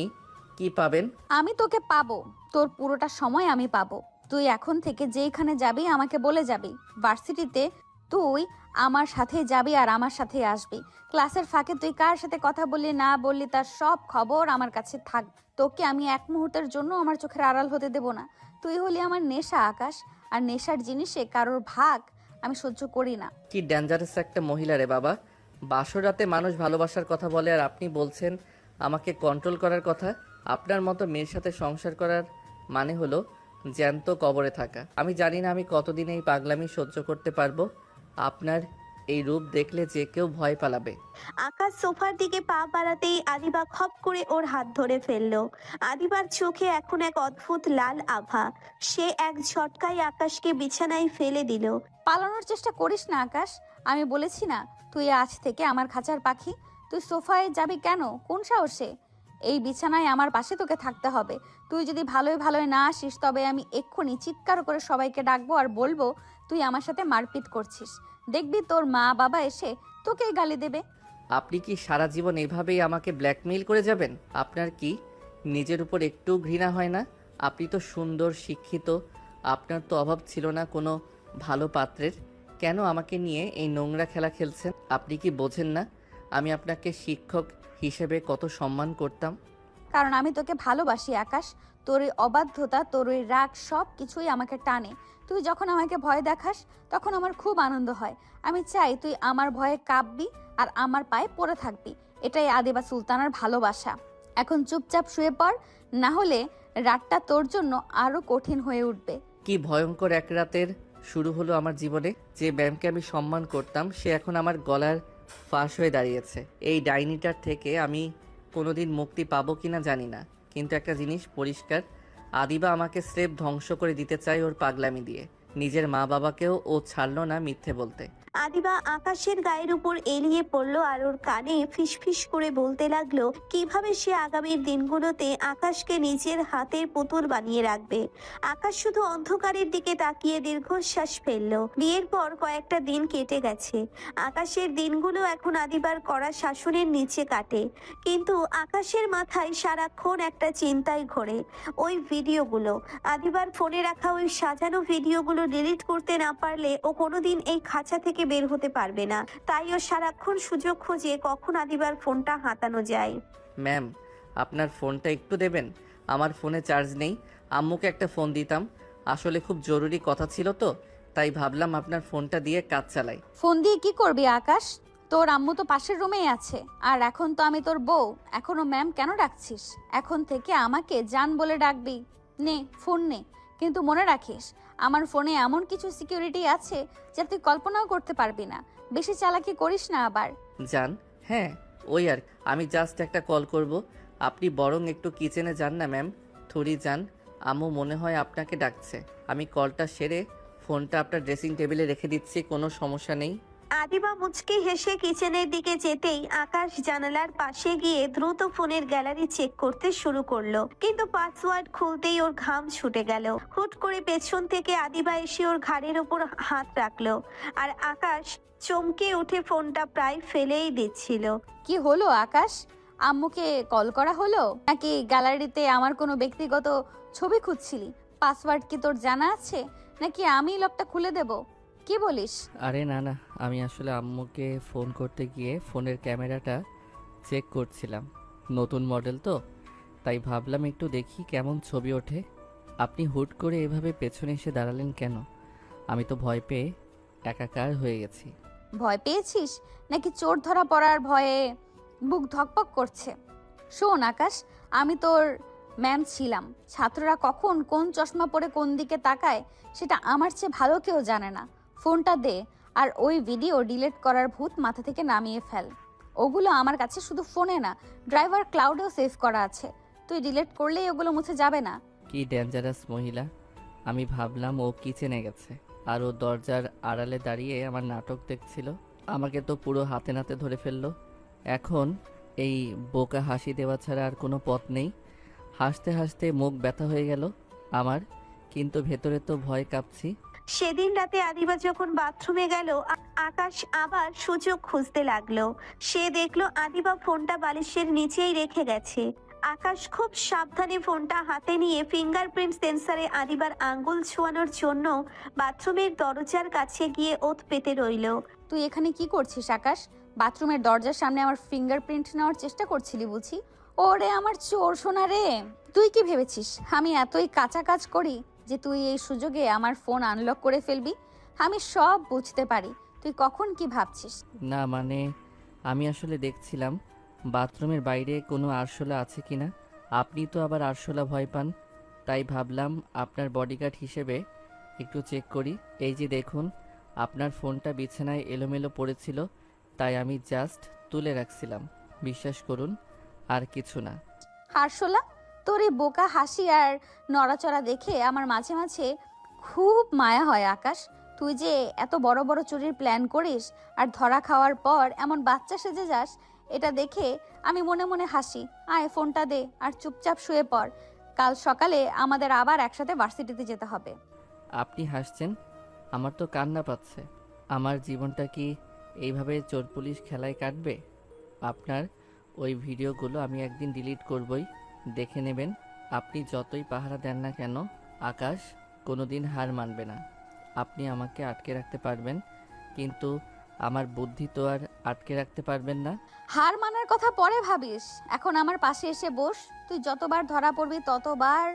কি পাবেন? আমি তোকে পাবো, তোর পুরোটা সময় আমি পাবো। তুই এখন থেকে যেখানে যাবি আমাকে বলে যাবি। ভার্সিটিতে তুই আমার সাথে যাবি আর আমার সাথে আসবি। ক্লাসের ফাঁকে তুই কার সাথে কথা বললি না বললি তার সব খবর আমার কাছে থাক। তোকে আমি এক মুহূর্তের জন্য আমার চোখের আড়াল হতে দেব না। তুই হলি আমার নেশা আকাশ, আর নেশার জিনিসে কারোর ভাগ আমি সহ্য করি না। কি ডেঞ্জারাস একটা মহিলা রে বাবা। বাসর রাতে মানুষ ভালোবাসার কথা বলে আর আপনি বলছেন আমাকে কন্ট্রোল করার কথা। আপনার মতো মেয়ের সাথে সংসার করার মানে হলো জ্যান্ত কবরে থাকা। আমি জানি না আমি কতদিন এই পাগলামি সহ্য করতে পারবো। আপনার এই রূপ দেখলে যে কেউ ভয় পালাবে। আকাশ সোফার দিকে পা বাড়াতেই আদিবা খপ করে ওর হাত ধরে ফেললো। আদিবার চোখে এখন এক অদ্ভুত লাল আভা। সে এক ঝটকায় আকাশকে বিছানায় ফেলে দিল। পালানোর চেষ্টা করিস না আকাশ। আমি বলেছি না তুই আজ থেকে আমার খাঁচার পাখি। তুই সোফায় যাবি কেন? কোন সাহসে? এই বিছানায় আমার পাশে তোকে থাকতে হবে। তুই যদি ভালোই ভালোই না আসিস তবে আমি এক্ষুনি চিৎকার করে সবাইকে ডাকবো আর বলবো তুই আমার সাথে মারপিট করছিস। দেখবি তোর মা বাবা এসে তোকেই গালি দেবে। আপনি কি সারা জীবন এভাবেই আমাকে ব্ল্যাকমেইল করে যাবেন? আপনার কি নিজের উপর একটু ঘৃণা হয় না? আপনি তো সুন্দর, শিক্ষিত, আপনার তো অভাব ছিল না কোনো ভালো পাত্রের। কেন আমাকে নিয়ে এই নোংরা খেলা খেলছেন? আপনি কি বোঝেন না আমি আপনাকে শিক্ষক হিসেবে কত সম্মান করতাম? কারণ আমি তোকে ভালোবাসি আকাশ। তোর এই অবাধ্যতা, তোর ওই রাগ সব কিছুই আমাকে টানে। তুই যখন আমাকে ভয় দেখাস তখন আমার খুব আনন্দ হয়। আমি চাই তুই আমার ভয়ে কাঁপবি আর আমার পায়ে পড়ে থাকবি। এটাই আদিবা সুলতানার ভালোবাসা। এখন চুপচাপ শুয়ে পড়, না হলে রাতটা তোর জন্য আরো কঠিন হয়ে উঠবে। কি ভয়ঙ্কর এক রাতের শুরু হলো আমার জীবনে। যে ব্যায়ামকে আমি সম্মান করতাম সে এখন আমার গলার ফাঁস হয়ে দাঁড়িয়েছে। এই ডাইনিটার থেকে আমি কোনোদিন মুক্তি পাবো কিনা জানি না, কিন্তু একটা জিনিস পরিষ্কার, আদিবা আমাকে স্রেফ ধ্বংস করে দিতে চায় ওর পাগলামি দিয়ে। নিজের মা বাবাকেও ও ছাড়লো না মিথ্যে বলতে। আদিবা আকাশের গায়ের উপর এলিয়ে পড়লো আর ওর কানে ফিসফিস করে বলতে লাগলো কিভাবে সে আগামীর দিনগুলোতে আকাশকে নিজের হাতের পুতুল বানিয়ে রাখবে। আকাশ শুধু অন্ধকারের দিকে তাকিয়ে দীর্ঘশ্বাস ফেললো। বিয়ের পর কয়েকটা দিন কেটে গেছে। আকাশের দিনগুলো এখন আদিবার কড়া শাসনের নিচে কাটে, কিন্তু আকাশের মাথায় সারাক্ষণ একটা চিন্তাই ঘোরে। ওই ভিডিওগুলো, আদিবার ফোনে রাখা ওই সাজানো ভিডিওগুলো ডিলিট করতে না পারলে ও কোনোদিন এই খাঁচা থেকে থেকে বের হতে পারবে না। তাই ও সারাক্ষণ সুযোগ খোঁজে কখন আদিবার ফোনটা হাতানো যায়। ম্যাম, আপনার ফোনটা একটু দেবেন? আমার ফোনে চার্জ নেই। আম্মুকে একটা ফোন দিতাম, আসলে খুব জরুরি কথা ছিল তো, তাই ভাবলাম আপনার ফোনটা দিয়ে কাজ চালাই। ফোন দিয়ে কি করবি আকাশ? তোর আম্মু তো পাশের রুমেই আছে, আর এখন তো আমি তোর বউ, এখনো ম্যাম কেন ডাকছিস? এখন থেকে আমাকে জান বলে ডাকবি। নে ফোন নে, কিন্তু মনে রাখিস আমার ফোনে এমন কিছু সিকিউরিটি আছে যা তুই কল্পনাও করতে পারবি না। বেশি চালাকি করিস না আবার। যান? হ্যাঁ, ওই আর আমি জাস্ট একটা কল করব। আপনি বরং একটু কিচেনে যান না ম্যাম। থুড়ি যান, আম্মু মনে হয় আপনাকে ডাকছে। আমি কলটা সেরে ফোনটা আপনার ড্রেসিং টেবিলে রেখে দিচ্ছি, কোনো সমস্যা নেই। আদিবা মুচকি হেসে কিচেনের দিকে যেতেই আকাশ জানালার পাশে গিয়ে দ্রুত ফোনের গ্যালারি চেক করতে শুরু করলো, কিন্তু পাসওয়ার্ড খুলতেই ওর ঘাম ছুটে গেল। হুট করে পেছন থেকে আদিবা এসে ওর ঘাড়ের ওপর হাত রাখলো, আর আকাশ চমকে উঠে ফোনটা প্রায় ফেলেই দিচ্ছিল। কি হলো আকাশ? আম্মুকে কল করা হলো নাকি গ্যালারিতে আমার কোনো ব্যক্তিগত ছবি খুঁজছিলি? পাসওয়ার্ড কি তোর জানা আছে নাকি আমি লকটা খুলে দেব? কি বলিস? আরে না না, আমি আসলে আম্মুকে ফোন করতে গিয়ে ফোনের ক্যামেরাটা চেক করছিলাম। নতুন মডেল তো, তাই ভাবলাম একটু দেখি কেমন ছবি ওঠে। আপনি হুট করে এভাবে পেছনে এসে দাঁড়ালেন কেন? আমি তো ভয় পেয়ে একাকার হয়ে গেছি। ভয় পেয়েছিস নাকি চোর ধরা পড়ার ভয়ে বুক ধকপক করছে? শোন আকাশ, আমি তোর ম্যাম ছিলাম। ছাত্ররা কখন কোন চশমা পরে কোন দিকে তাকায় সেটা আমার চেয়ে ভালো কেউ জানে না। ফোনটা দে, আর ওই ভিডিও ডিলিট করার ভূত মাথা থেকে নামিয়ে ফেল। ওগুলো আমার কাছে শুধু ফোনে না, ড্রাইভার ক্লাউডেও সেভ করা আছে। তুই ডিলিট করলেই ওগুলো মুছে যাবে না। কি ডেঞ্জারাস মহিলা! আমি ভাবলাম ও কিচেনে গেছে, আর ও দরজার আড়ালে দাঁড়িয়ে আমার নাটক দেখছিল। আমাকে তো পুরো হাতে নাতে ধরে ফেললো। এখন এই বোকা হাসি দেওয়া ছাড়া আর কোনো পথ নেই। হাসতে হাসতে মুখ ব্যথা হয়ে গেল আমার, কিন্তু ভেতরে তো ভয় কাঁপছি। সেদিন রাতে আদিবা যখন বাথরুমে গেল, আকাশ আবার সুযোগ খুঁজতে লাগলো। সে দেখলো আদিবা ফোনটা বালিশের নিচেই রেখে গেছে। আকাশ খুব সাবধানে ফোনটা হাতে নিয়ে ফিঙ্গারপ্রিন্ট সেন্সরে আদিবার আঙ্গুল ছোঁয়ানোর জন্য বাথরুমের দরজার কাছে গিয়ে ওত পেতে রইলো। তুই এখানে কি করছিস আকাশ? বাথরুমের দরজার সামনে আমার ফিঙ্গারপ্রিন্ট নেওয়ার চেষ্টা করছিলি বুঝি? ওরে আমার চোর সোনা রে! তুই কি ভেবেছিস আমি এতই কাঁচা কাজ করি যে তুই এই সুযোগে আমার ফোন আনলক করে ফেলবি? আমি সব বুঝতে পারি তুই কখন কি ভাবছিস। না মানে, আমি আসলে দেখছিলাম বাথরুমের বাইরে কোনো আরশোলা আছে কিনা। আপনি তো আবার আরশোলা ভয় পান, তাই ভাবলাম আপনার বডিগার্ড হিসেবে একটু চেক করি। এই যে দেখুন, আপনার ফোনটা বিছানায় এলোমেলো পড়েছিল, তাই আমি জাস্ট তুলে রাখছিলাম। বিশ্বাস করুন, আর কিছু না। হারশোলা? তোর এই বোকা হাসি আর নড়াচড়া দেখে আমার মাঝে মাঝে খুব মায়া হয় আকাশ। তুই যে এত বড় বড় চুরির প্ল্যান করিস আর ধরা খাওয়ার পর এমন বাচ্চা সেজে যাস, এটা দেখে আমি মনে মনে হাসি। আয় ফোনটা দে আর চুপচাপ শুয়ে পড়। কাল সকালে আমাদের আবার একসাথে ভার্সিটিতে যেতে হবে। আপনি হাসছেন, আমার তো কান্না পাচ্ছে। আমার জীবনটা কি এইভাবে চোর পুলিশ খেলায় কাটবে? আপনার ওই ভিডিওগুলো আমি একদিন ডিলিট করবই, দেখে নেবেন। আপনি যতই পাহারা দেন না কেন, আকাশ কোনোদিন হার মানবে না। আপনি আমাকে আটকে রাখতে পারবেন, কিন্তু আমার বুদ্ধি তো আর আটকে রাখতে পারবেন না। হার মানার কথা পরে ভাবিস, এখন আমার পাশে এসে বস। তুই যতবার ধরা পড়বি ততবার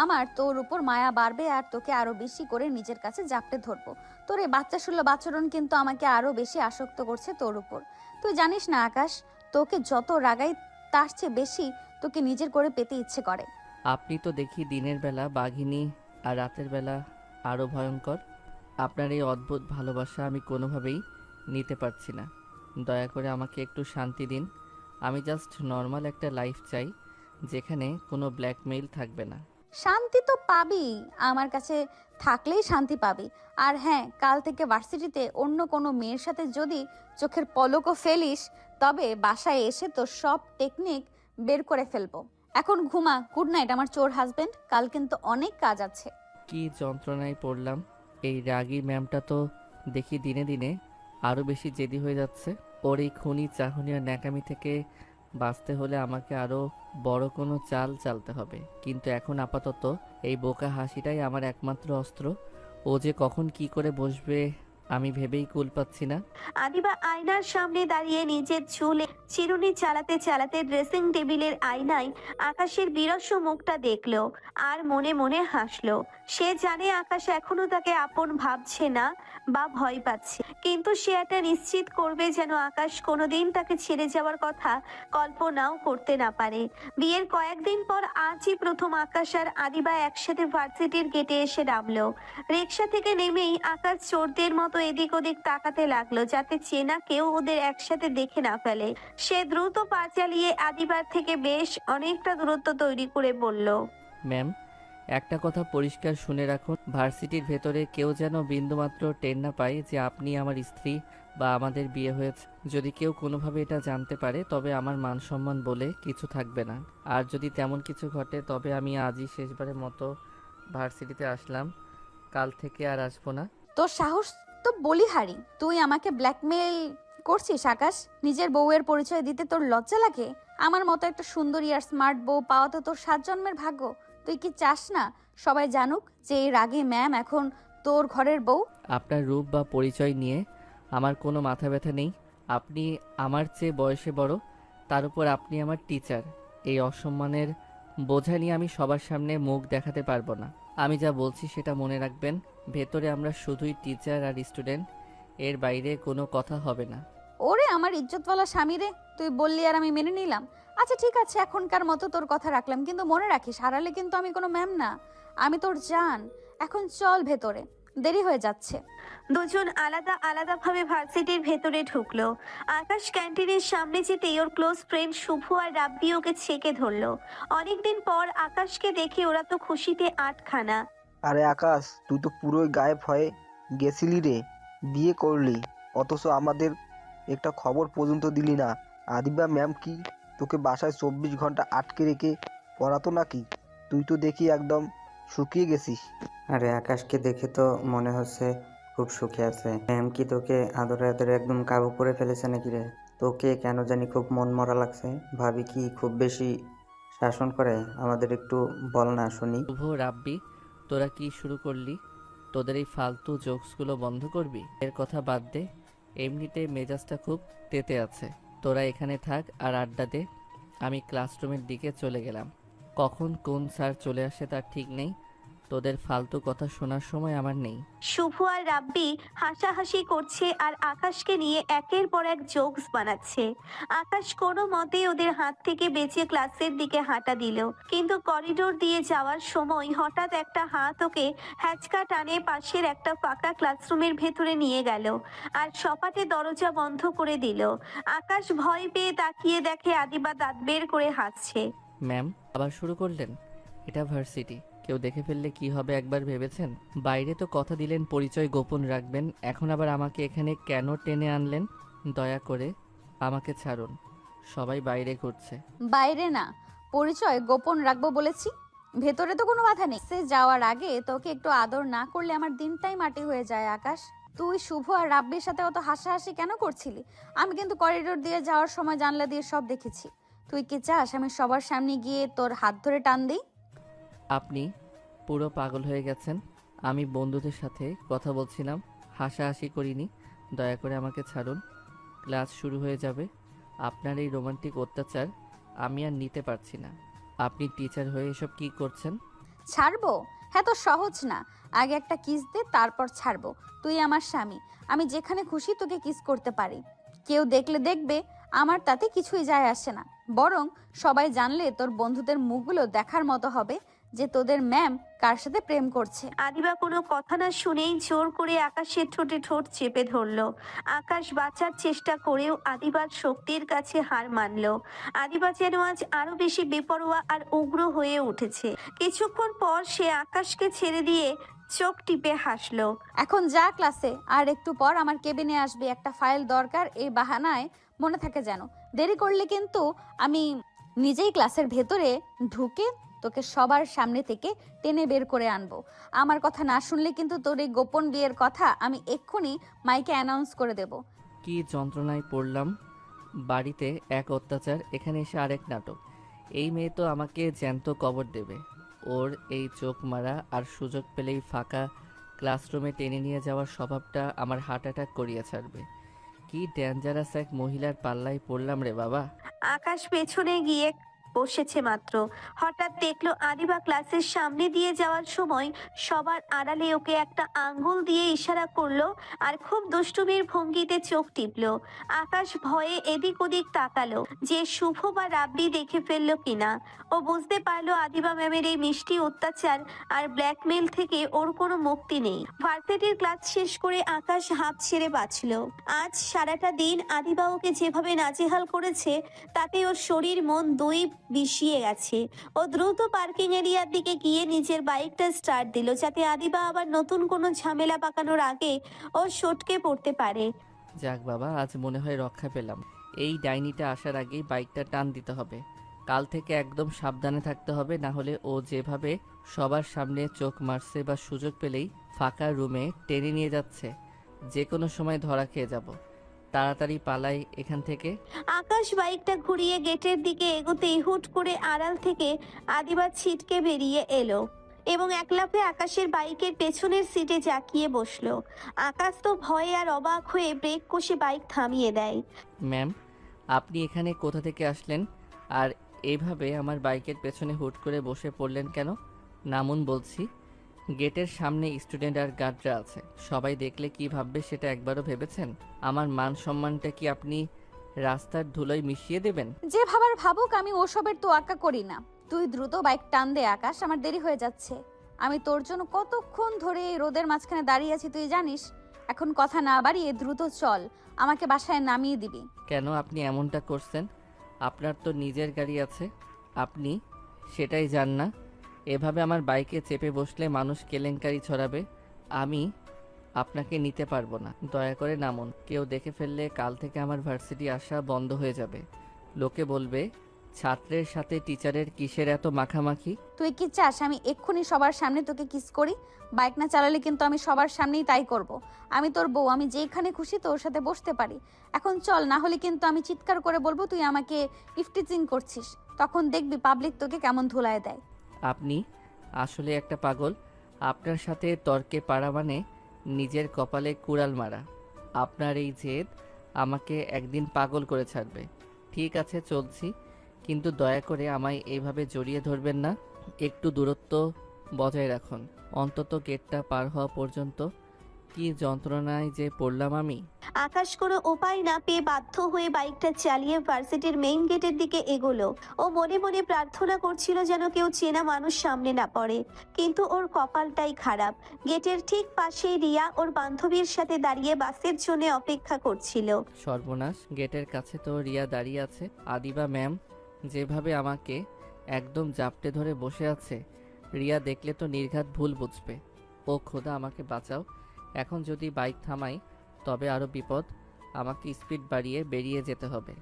আমার তোর উপর মায়া বাড়বে আর তোকে আরো বেশি করে নিজের কাছে জাপটে ধরবো। তোর এই বাচ্চা সুলভ আচরণ কিন্তু আমাকে আরো বেশি আসক্ত করছে তোর উপর। তুই জানিস না আকাশ, তোকে যত রাগাই তার চেয়ে বেশি তোকে নিজের করে পেতে ইচ্ছে করে। আপনি তো দেখি দিনের বেলা বাঘিনী আর রাতের বেলা আরও ভয়ঙ্কর। আপনার এই অদ্ভুত ভালোবাসা আমি কোনোভাবেই নিতে পারছি না। দয়া করে আমাকে একটু শান্তি দিন। আমি জাস্ট নর্মাল একটা লাইফ চাই, যেখানে কোনো ব্ল্যাকমেইল থাকবে না। শান্তি তো পাবি, আমার কাছে থাকলেই শান্তি পাবি। আর হ্যাঁ, কাল থেকে ভার্সিটিতে অন্য কোনো মেয়ের সাথে যদি চোখের পলকও ফেলিস, তবে বাসায় এসে তো সব টেকনিক বের করে ফেলবো। এখন ঘুমা, গুড নাইট আমার চোর হাজবেন্ড। কাল কিন্তু অনেক কাজ আছে। কি যন্ত্রণায় পড়লাম! এই রাগী ম্যামটা তো দেখি দিনে দিনে আরও বেশি জেদি হয়ে যাচ্ছে। ওর এই খুনি চাহনি আর ন্যাকামি থেকে বাঁচতে হলে আমাকে আরও বড় কোনো চাল চালতে হবে। কিন্তু এখন আপাতত এই বোকা হাসিটাই আমার একমাত্র অস্ত্র। ও যে কখন কি করে বসবে আমি ভেবেই কুল পাচ্ছি না। আদিবা আয়নার সামনে দাঁড়িয়ে নিজের চুলে চিরুনি চালাতে চালাতে ড্রেসিং টেবিলের আয়নায় আকাশের বিরস মুখটা দেখলো আর মনে মনে হাসলো। সে জানে আকাশ এখনো তাকে আপন ভাবছে না বা ভয় পাচ্ছে, কিন্তু সে এটা নিশ্চিত করবে যেন আকাশ কোনোদিন তাকে ছেড়ে যাওয়ার কথা কল্পনাও করতে না পারে। বিয়ের কয়েকদিন পর আজই প্রথম আকাশ আর আদিবা একসাথে ভার্সিটির গেটে এসে নামলো। রিক্সা থেকে নেমেই আকাশ চোরদের মতো এদিক ওদিক তাকাতে লাগলো যাতে চেনা কেউ ওদের একসাথে দেখে না ফেলে। সে দ্রুত পা চালিয়ে আদিবার থেকে বেশ অনেকটা দূরত্ব তৈরি করে বলল, ম্যাম, একটা কথা পরিষ্কার শুনে রাখুন, ভার্সিটির ভেতরে কেউ যেন বিন্দুমাত্র টের না পায় যে আপনি আমার স্ত্রী বা আমাদের বিয়ে হয়েছে। যদি কেউ কোনোভাবে এটা জানতে পারে তবে আমার মান সম্মান বলে কিছু থাকবে না। আর যদি তেমন কিছু ঘটে তবে আমি আজই শেষবারের মতো ভার্সিটিতে আসলাম, কাল থেকে আর আসবো না। তোর সাহস তো বলিহারি, তুই আমাকে ব্ল্যাকমেল করছিস আকাশ? নিজের বউয়ের পরিচয় দিতে তোর লজ্জা লাগে? আমার মতো একটা সুন্দরী আর স্মার্ট বউ পাওয়া তো তোর 7 জন্মের ভাগ্য। তুই কি চাস না সবাই জানুক যে এর আগে ম্যাম এখন তোর ঘরের বউ? আপনার রূপ বা পরিচয় নিয়ে আমার কোনো মাথা ব্যথা নেই। আপনি আমার চেয়ে বয়সে বড়, তার উপর আপনি আমার টিচার। এই অসম্মানের বোঝা নিয়ে আমি সবার সামনে মুখ দেখাতে পারবো না। আমি যা বলছি সেটা মনে রাখবেন। ভেতরে আমরা শুধুই টিচার আর স্টুডেন্ট, এর বাইরে কোনো কথা হবে না। ওরে আমার ইজ্জতওয়ালা স্বামী রে, তুই বললি আর আমি মেনে নিলাম। আচ্ছা ঠিক আছে, এখনকার মতো তোর কথা রাখলাম, কিন্তু মনে রাখিস হারালে কিন্তু আমি কোনো ম্যাম না, আমি তোর জান। এখন চল ভেতরে, দেরি হয়ে যাচ্ছে। দুজন আলাদা আলাদা ভাবে ভার্সিটির ভেতরে ঢুকলো। আকাশ ক্যান্টিনের সামনে যেতেই ওর ক্লোজ ফ্রেন্ড শুভ আর রাব্বি ওকে ছেকে ধরলো। অনেকদিন পর আকাশকে দেখে ওরা তো খুশিতে আটখানা। আরে আকাশ, তুই তো পুরোই গায়েব হয়ে গেছিলি রে। বিয়ে করলি, অথচ আমাদের একটা খবর পর্যন্ত দিলি না। আদিবা ম্যাম কি তোকে বাসায় 24 ঘন্টা আটকে রেখে পড়াতো নাকি? তুই তো দেখি একদম শুকিয়ে গেছিস। আরে আকাশকে দেখে তো মনে হচ্ছে খুব সুখে আছে। ম্যাম কি তোকে আদরে আদরে একদম কাবু করে ফেলেছে নাকি রে? তোকে কেন জানি খুব মন মরা লাগছে। ভাবি কি খুব বেশি শাসন করে? আমাদের একটু বল না শুনি। শুভ, রাব্বি, তোরা কি শুরু করলি? তোদের এই ফালতু জোকসগুলো বন্ধ করবি? এর কথা বাদ দে, এমনিতে মেজাজটা খুব তেতে আছে। তোরা এখানে থাক আর আড্ডা দে। আমি ক্লাসরুমের দিকে চলে গেলাম। কখন কোন স্যার চলে আসে তার ঠিক নেই। তোদের ফালতু কথা শোনার সময় আমার নেই। শুভ আর রাব্বি হাসাহাসি করছে আর আকাশকে নিয়ে একের পর এক জোকস বানাচ্ছে। আকাশ কোনো মতেই ওদের হাত থেকে বেঁচে ক্লাসের দিকে হাঁটা দিল, কিন্তু করিডোর দিয়ে যাওয়ার সময় হঠাৎ একটা হাত ওকে হ্যাচকা টানে পাশের একটা ফাঁকা ক্লাসরুমের ভেতরে নিয়ে গেল আর সপাটে দরজা বন্ধ করে দিল। আকাশ ভয় পেয়ে তাকিয়ে দেখে আদিবা দাঁত বের করে হাসছে। ম্যাম, আবার শুরু করলেন? এটা ভার্সিটি, কেউ দেখে ফেললে কি হবে একবার ভেবেছেন? বাইরে তো কথা দিলেন পরিচয় গোপন রাখবেন, এখন আবার আমাকে এখানে কেন টেনে আনলেন? দয়া করে আমাকে ছাড়ুন, সবাই বাইরে ঘুরছে। বাইরে না, পরিচয় গোপন রাখবো বলেছি। ভেতরে তো কোনো বাধা নেই। সে যাওয়ার আগে তোকে একটু আদর না করলে আমার দিনটাই মাটি হয়ে যায় আকাশ। তুই শুভ আর রাব্বির সাথে অত হাসাহাসি কেন করছিলি? আমি কিন্তু করিডোর দিয়ে যাওয়ার সময় জানলা দিয়ে সব দেখেছি। তুই কি চাস আমি সবার সামনে গিয়ে তোর হাত ধরে টান দিই? আপনি পুরো পাগল হয়ে গেছেন। আমি বন্ধুদের সাথে কথা বলছিলাম, হাসাহাসি করিনি। দয়া করে আমাকে ছাড়ুন, ক্লাস শুরু হয়ে যাবে। আপনার এই রোমান্টিক অত্যাচার আমি আর নিতে পারছি না। আপনি টিচার হয়ে এসব কি করছেন? ছাড়বো? হ্যাঁ, তো সহজ না। আগে একটা কিস দে, তারপর ছাড়বো। তুই আমার স্বামী, আমি যেখানে খুশি তোকে কিস করতে পারি। কেউ দেখলে দেখবে, আমার তাতে কিছুই যায় আসে না। বরং সবাই জানলে তোর বন্ধুদের মুখগুলো দেখার মতো হবে যে তোদের ম্যাম কার সাথে প্রেম করছে। আদিবা কোনো কথা না শুনেই জোর করে আকাশের ঠোঁটে ঠোঁট চেপে ধরলো। আকাশ বাঁচার চেষ্টা করেও আদিবার শক্তির কাছে হার মানলো। আদিবা যেন আজ আরো বেশি বেপরোয়া আর উগ্র হয়ে উঠেছে। কিছুক্ষণ পর সে আকাশকে ছেড়ে দিয়ে চোখ টিপে হাসলো। এখন যা ক্লাসে, আর একটু পর আমার কেবিনে আসবে, একটা ফাইল দরকার। এই বাহানায় মনে থাকে যেন। দেরি করলে কিন্তু আমি নিজেই ক্লাসের ভেতরে ঢুকে তোকে সবার সামনে থেকে টেনে বের করে আনবো। আমার কথা না শুনলে কিন্তু তোর এই গোপন বিয়ের কথা আমি এক্ষুনি মাইকে অ্যানাউন্স করে দেব। কি যন্ত্রণায় পড়লাম। বাড়িতে এক অত্যাচার, এখানে এসে আরেক নাটক। এই মেয়ে তো আমাকে জ্যান্ত কবর দেবে। ওর এই চোখ মারা আর সুযোগ পেলেই ফাঁকা ক্লাসরুমে টেনে নিয়ে যাওয়ার স্বভাবটা আমার হার্ট অ্যাটাক করিয়ে ছাড়বে। কি ডেঞ্জারাস এক মহিলার পাল্লায় পড়লাম রে বাবা। আকাশ পেছনে গিয়ে বসেছে মাত্র, হঠাৎ দেখলো আদিবা ক্লাসের সামনে দিয়ে যাওয়ার সময় সবার আড়ালে ওকে একটা আঙ্গুল দিয়ে ইশারা করলো আর খুব দুষ্টুমির ভঙ্গিতে চোখ টিপলো। আকাশ ভয়ে এদিক ওদিক তাকালো যে শুভ বা রাব্বি দেখে ফেললো কিনা। ও বুঝতে পারলো আদিবা ম্যামের এই মিষ্টি অত্যাচার আর ব্ল্যাকমেল থেকে ওর কোনো মুক্তি নেই। ভার্সিটির ক্লাস শেষ করে আকাশ হাঁপ ছেড়ে বাঁচলো। আজ সারাটা দিন আদিবা ওকে যেভাবে নাজেহাল করেছে তাতে ওর শরীর মন দুই বিষিয়ে গেছে। ও দ্রুত পার্কিং এরিয়ার দিকে গিয়ে নিজের বাইকটা স্টার্ট দিল যাতে আদিবা আবার নতুন কোনো ঝামেলা পাকানোর আগে ও সটকে পড়তে পারে। যাক বাবা, আজ মনে হয় রক্ষা পেলাম। এই ডাইনিটা আসার আগেই বাইকটা টান দিতে হবে। কাল থেকে একদম সাবধানে থাকতে হবে, না হলে ও যেভাবে সবার সামনে চোখ মারছে বা সুযোগ পেলেই ফাঁকা রুমে টেনে নিয়ে যাচ্ছে, যে কোনো সময় ধরা খেয়ে যাব। তাড়াতাড়ি পালাই এখান থেকে। আকাশ বাইকটা ঘুরিয়ে গেটের দিকে এগোতেই হুট করে আড়াল থেকে আদিবা ছিটকে বেরিয়ে এলো এবং এক লাফে আকাশের বাইকের পেছনের সিটে জাকিয়ে বসলো। আকাশ তো ভয়ে আর অবাক হয়ে ব্রেক কষে বাইক থামিয়ে দেয়। ম্যাম, আপনি এখানে কোথা থেকে আসলেন আর এইভাবে আমার বাইকের পেছনে হুট করে বসে পড়লেন কেন? নামুন বলছি। গেটের সামনে স্টুডেন্ট আর গার্ডরা আছে, সবাই দেখলে কি ভাববে সেটা একবারও ভেবেছেন? আমার মান সম্মানটা কি আপনি রাস্তার ধুলোয় মিশিয়ে দেবেন? যে ভাবার ভাবুক, আমি ওসবের তোয়াক্কা করি না। তুই দ্রুত বাইক টান দে আকাশ, আমার দেরি হয়ে যাচ্ছে। আমি তোর জন্য কতক্ষণ ধরে এই রোদের মাঝখানে দাঁড়িয়ে আছি তুই জানিস। এখন কথা না বাড়িয়ে দ্রুত চল, আমাকে বাসায় নামিয়ে দিবি। কেন আপনি এমনটা করছেন? আপনার তো নিজের গাড়ি আছে, আপনি সেটাই জান না? এভাবে আমার বাইকে চেপে বসলে মানুষ কেলেঙ্কারি ছড়াবে। আমি আপনাকে নিতে পারবো না, দয়া করে নামুন। কেউ দেখে ফেললে কাল থেকে আমার ভার্সিটি আসা বন্ধ হয়ে যাবে। লোকে বলবে ছাত্রের সাথে টিচারের কিসের এত মাখামাখি। তুই কি চাস আমি এক্ষুনি সবার সামনে তোকে কিস করি? বাইক না চালালে কিন্তু আমি সবার সামনেই তাই করব। আমি তোর বউ, আমি যেখানে খুশি তোর সাথে বসতে পারি। এখন চল, না হলে কিন্তু আমি চিৎকার করে বলবো তুই আমাকে ইফটিজিং করছিস। তখন দেখবি পাবলিক তোকে কেমন ধুলায় দেয়। আপনি আসলে একটা পাগল। আপনার সাথে তর্কে পারা মানে নিজের কপালে কুড়াল মারা। আপনার এই জেদ আমাকে একদিন পাগল করে ছাড়বে। ঠিক আছে, চলছি, কিন্তু দয়া করে আমায় এইভাবে জড়িয়ে ধরবেন না। একটু দূরত্ব বজায় রাখুন, অন্তত গেটটা পার হওয়া পর্যন্ত। কি যন্ত্রণায় যে পড়লাম আমি। আকাশ কোনো উপায় না পেয়ে বাধ্য হয়ে বাইকটা চালিয়ে ভার্সিটির মেইন গেটের দিকে এগোলো। ও মনে মনে প্রার্থনা করছিল যেন কেউ চেনা মানুষ সামনে না পড়ে, কিন্তু ওর কপালটাই খারাপ। গেটের ঠিক পাশেই রিয়া ওর বান্ধবীর সাথে দাঁড়িয়ে বাসের জন্য অপেক্ষা করছিল। সর্বনাশ, গেটের কাছে তো রিয়া দাঁড়িয়ে আছে। আদিবা ম্যাম যেভাবে আমাকে একদম জাপটে ধরে বসে আছে, রিয়া দেখলে তো নির্ঘাত ভুল বুঝবে। ও খোদা, আমাকে বাঁচাও। এখন যদি বাইক থামাই তবে আরও বিপদ। আমাকে স্পিড বাড়িয়ে বেরিয়ে যেতে হবে।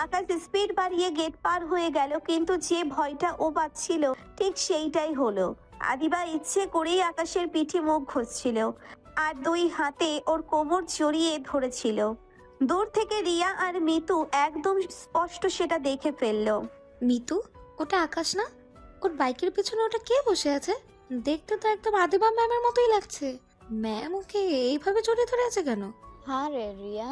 আকাশ স্পিড বাড়িয়ে গেট পার হয়ে গেল, কিন্তু যে ভয়টা ও পাচ্ছিল ঠিক সেইটাই হলো। আদিবা ইচ্ছে করেই আকাশের পিঠে মুখ ঘষছিল আর দুই হাতে ওর কোমর জড়িয়ে ধরেছিল। দূর থেকে রিয়া আর মিতু একদম স্পষ্ট সেটা দেখে ফেললো। মিতু, ওটা আকাশ না? ওর বাইকের পেছনে ওটা কে বসে আছে? দেখতে তো একদম আদিবা ম্যামের মতোই লাগছে। ম্যাম ওকে এইভাবে জড়িয়ে ধরে আছে কেন? হ্যাঁ রে রিয়া,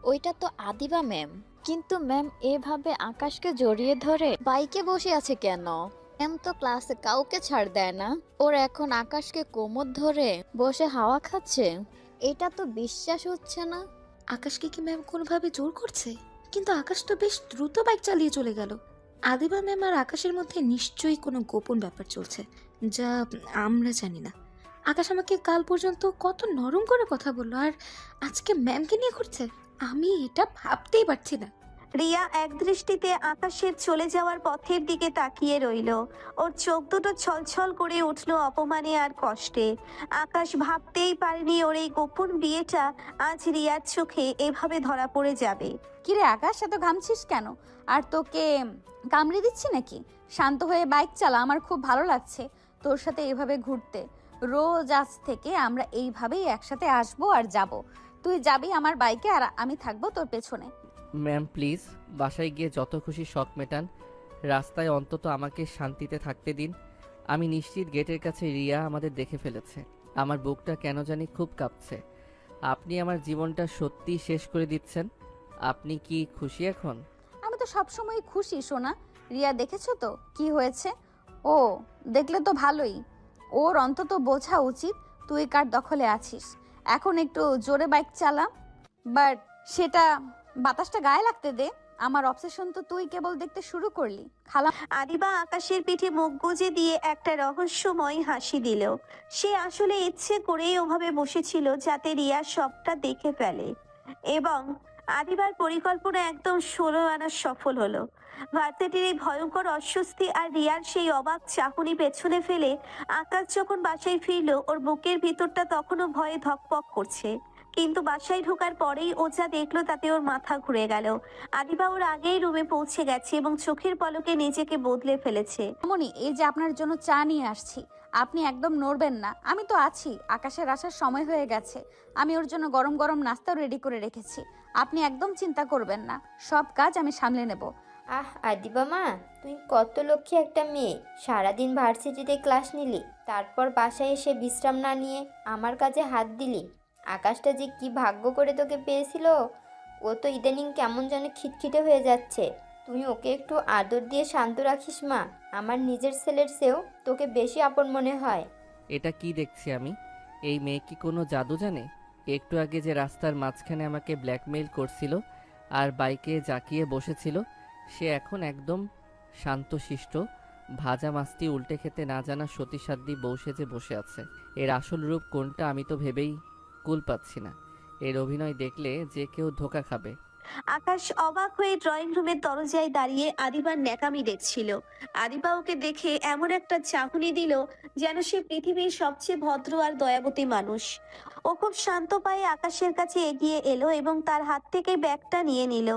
ওইটা তো আদিবা ম্যাম। কিন্তু ম্যাম এভাবে আকাশকে জড়িয়ে ধরে বাইকে বসে আছে কেন? ম্যাম তো ক্লাসে কাউকে ছাড় দেয় না। ওর এখন আকাশকে কোমর ধরে বসে হাওয়া খাচ্ছে, এটা তো বিশ্বাস হচ্ছে না। আকাশকে কি ম্যাম কোনোভাবে জোর করছে? কিন্তু আকাশ তো বেশ দ্রুত বাইক চালিয়ে চলে গেল। আদিবা ম্যাম আর আকাশের মধ্যে নিশ্চয়ই কোনো গোপন ব্যাপার চলছে, যা আমরা জানি না। আকাশ আমাকে কাল পর্যন্ত কত নরম করে কথা বললো, আর আজকে ম্যামকে নিয়ে করছে। আমি এটা ভাবতেই পারছি না। রিয়া এক দৃষ্টিতে আকাশের চলে যাওয়ার পথের দিকে তাকিয়ে রইল। ওর চোখ দুটো ছলছল করে উঠল অপমানে আর কষ্টে। আকাশ ভাবতেই পারেনি ওর এই গোপন বিয়েটা আজ রিয়ার চোখে এভাবে ধরা পড়ে যাবে। কিরে আকাশ, এত ঘামছিস কেন? আর তোকে কামড়ে দিচ্ছি নাকি? শান্ত হয়ে বাইক চালা, আমার খুব ভালো লাগছে তোর সাথে এভাবে ঘুরতে। রোজ আজ থেকে আমরা এইভাবেই একসাথে আসবো আর যাব। তুই যাবি আমার বাইকে আর আমি থাকবো তোর পেছনে। ম্যাম প্লিজ, বাসায় গিয়ে যত খুশি শখ মেটান, রাস্তায় অন্তত আমাকে শান্তিতে থাকতে দিন। আমি নিশ্চিত গেটের কাছে রিয়া আমাদের দেখে ফেলেছে। আমার বুকটা কেন জানি খুব কাঁপছে। আপনি আমার জীবনটা সত্যি শেষ করে দিচ্ছেন। আপনি কি খুশি এখন? আমি তো সবসময় খুশি সোনা। রিয়া দেখেছো তো কি হয়েছে? ও দেখলে তো ভালোই। ওর অন্তত বোঝা উচিত তুই কার দখলে আছিস। এখন একটু জোরে বাইক চালা, বাট সেটা বাতাসটা গায়ে লাগতে দে। আমার অবসেশন তো তুই কেবল দেখতে শুরু করলি। খালা আদিবা আকাশের পিঠে মুখ গুজে দিয়ে একটা রহস্যময় হাসি দিল। সে আসলে ইচ্ছে করেই ওভাবে বসেছিল যাতে রিয়া সবটা দেখে ফেলে, এবং আদিবার পরিকল্পনা একদম 16 আনা সফল হলো। ভার্সিটির এই ভয়ঙ্কর অস্বস্তি আর রিয়ার সেই অবাক চাহনি পেছনে ফেলে আকাশ যখন বাসায় ফিরল, ওর বুকের ভিতরটা তখনও ভয়ে ধকপক করছে। কিন্তু বাসায় ঢোকার পরেই ও যা দেখলো তাতে ওর মাথা ঘুরে গেল। আদিবা ওর আগেই রুমে পৌঁছে গেছে এবং চোখের পলকে নিজেকে বদলে ফেলেছে। মনি, এই যে আপনার জন্য চা নিয়ে আসছি, আপনি একদম নড়বেন না। আমি তো আছি। আকাশের আসার সময় হয়ে গেছে। আমি ওর জন্য গরম গরম নাস্তাও রেডি করে রেখেছি। আপনি একদম চিন্তা করবেন না, সব কাজ আমি সামলে নেব। আহ আদিবা মা, তুই কত লক্ষ্মী একটা মেয়ে। সারাদিন ভার্সিটিতে ক্লাস নিলি, তারপর বাসায় এসে বিশ্রাম না নিয়ে আমার কাজে হাত দিলি। আকাশটা যে কি ভাগ্য করে তোকে পেয়েছিল। ও তো ইদানিং কেমন যেন খিটখিটে হয়ে যাচ্ছে। তুই ওকে একটু আদর দিয়ে শান্ত রাখিস মা। আমার নিজের ছেলের চেয়েও তোকে বেশি আপন মনে হয়। এটা কি দেখছি আমি? এই মেয়ে কি কোনো জাদু জানে? একটু আগে যে রাস্তার মাঝখানে আমাকে ব্ল্যাকমেইল করছিল আর বাইকে জাকিয়ে বসেছিল, সে এখন একদম শান্তশিষ্ট, ভাজা মাছটি উল্টে খেতে না জানা সতীসাধ্যী বউ সেজে বসে আছে। এর আসল রূপ কোনটা আমি তো ভেবেই কুল পাচ্ছি না। এর অভিনয় দেখলে যে কেউ ধোঁকা খাবে। আকাশ অবাক হয়ে ড্রয়িং রুমের দরজায় দাঁড়িয়ে আদিবার ন্যাকামি দেখছিল। আদিবা ওকে দেখে এমন একটা চাহনি দিল যেন সে পৃথিবীর সবচেয়ে ভদ্র আর দয়াবতী মানুষ। ও খুব শান্ত পায়ে আকাশের কাছে এগিয়ে এলো এবং তার হাত থেকে ব্যাগটা নিয়ে নিল।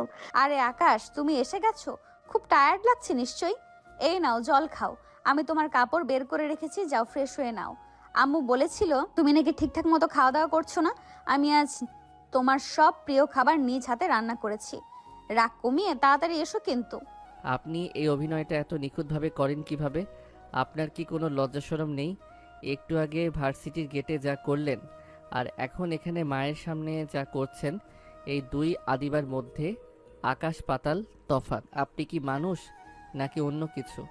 আরে আকাশ, তুমি এসে গেছো? খুব টায়ার্ড লাগছে নিশ্চয়ই। এই নাও জল খাও। আমি তোমার কাপড় বের করে রেখেছি, যাও ফ্রেশ হয়ে নাও। আম্মু বলেছিল তুমি নাকি ঠিকঠাক মতো খাওয়া দাওয়া করছো না। আমি আজ তোমার সব প্রিয় খাবার নিজ হাতে রান্না করেছি। রাগ কমিয়ে তাড়াতাড়ি এসো কিন্তু। আপনি এই অভিনয়টা এত নিখুঁতভাবে করেন কিভাবে? আপনার কি কোনো লজ্জাশরম নেই? একটু আগে ভার্সিটির গেটে যা করলেন আর এখন এখানে মায়ের সামনে যা করছেন, এই দুই আদিবার মধ্যে আকাশ পাতাল তফাৎ। আপনি কি মানুষ নাকি অন্য কিছু?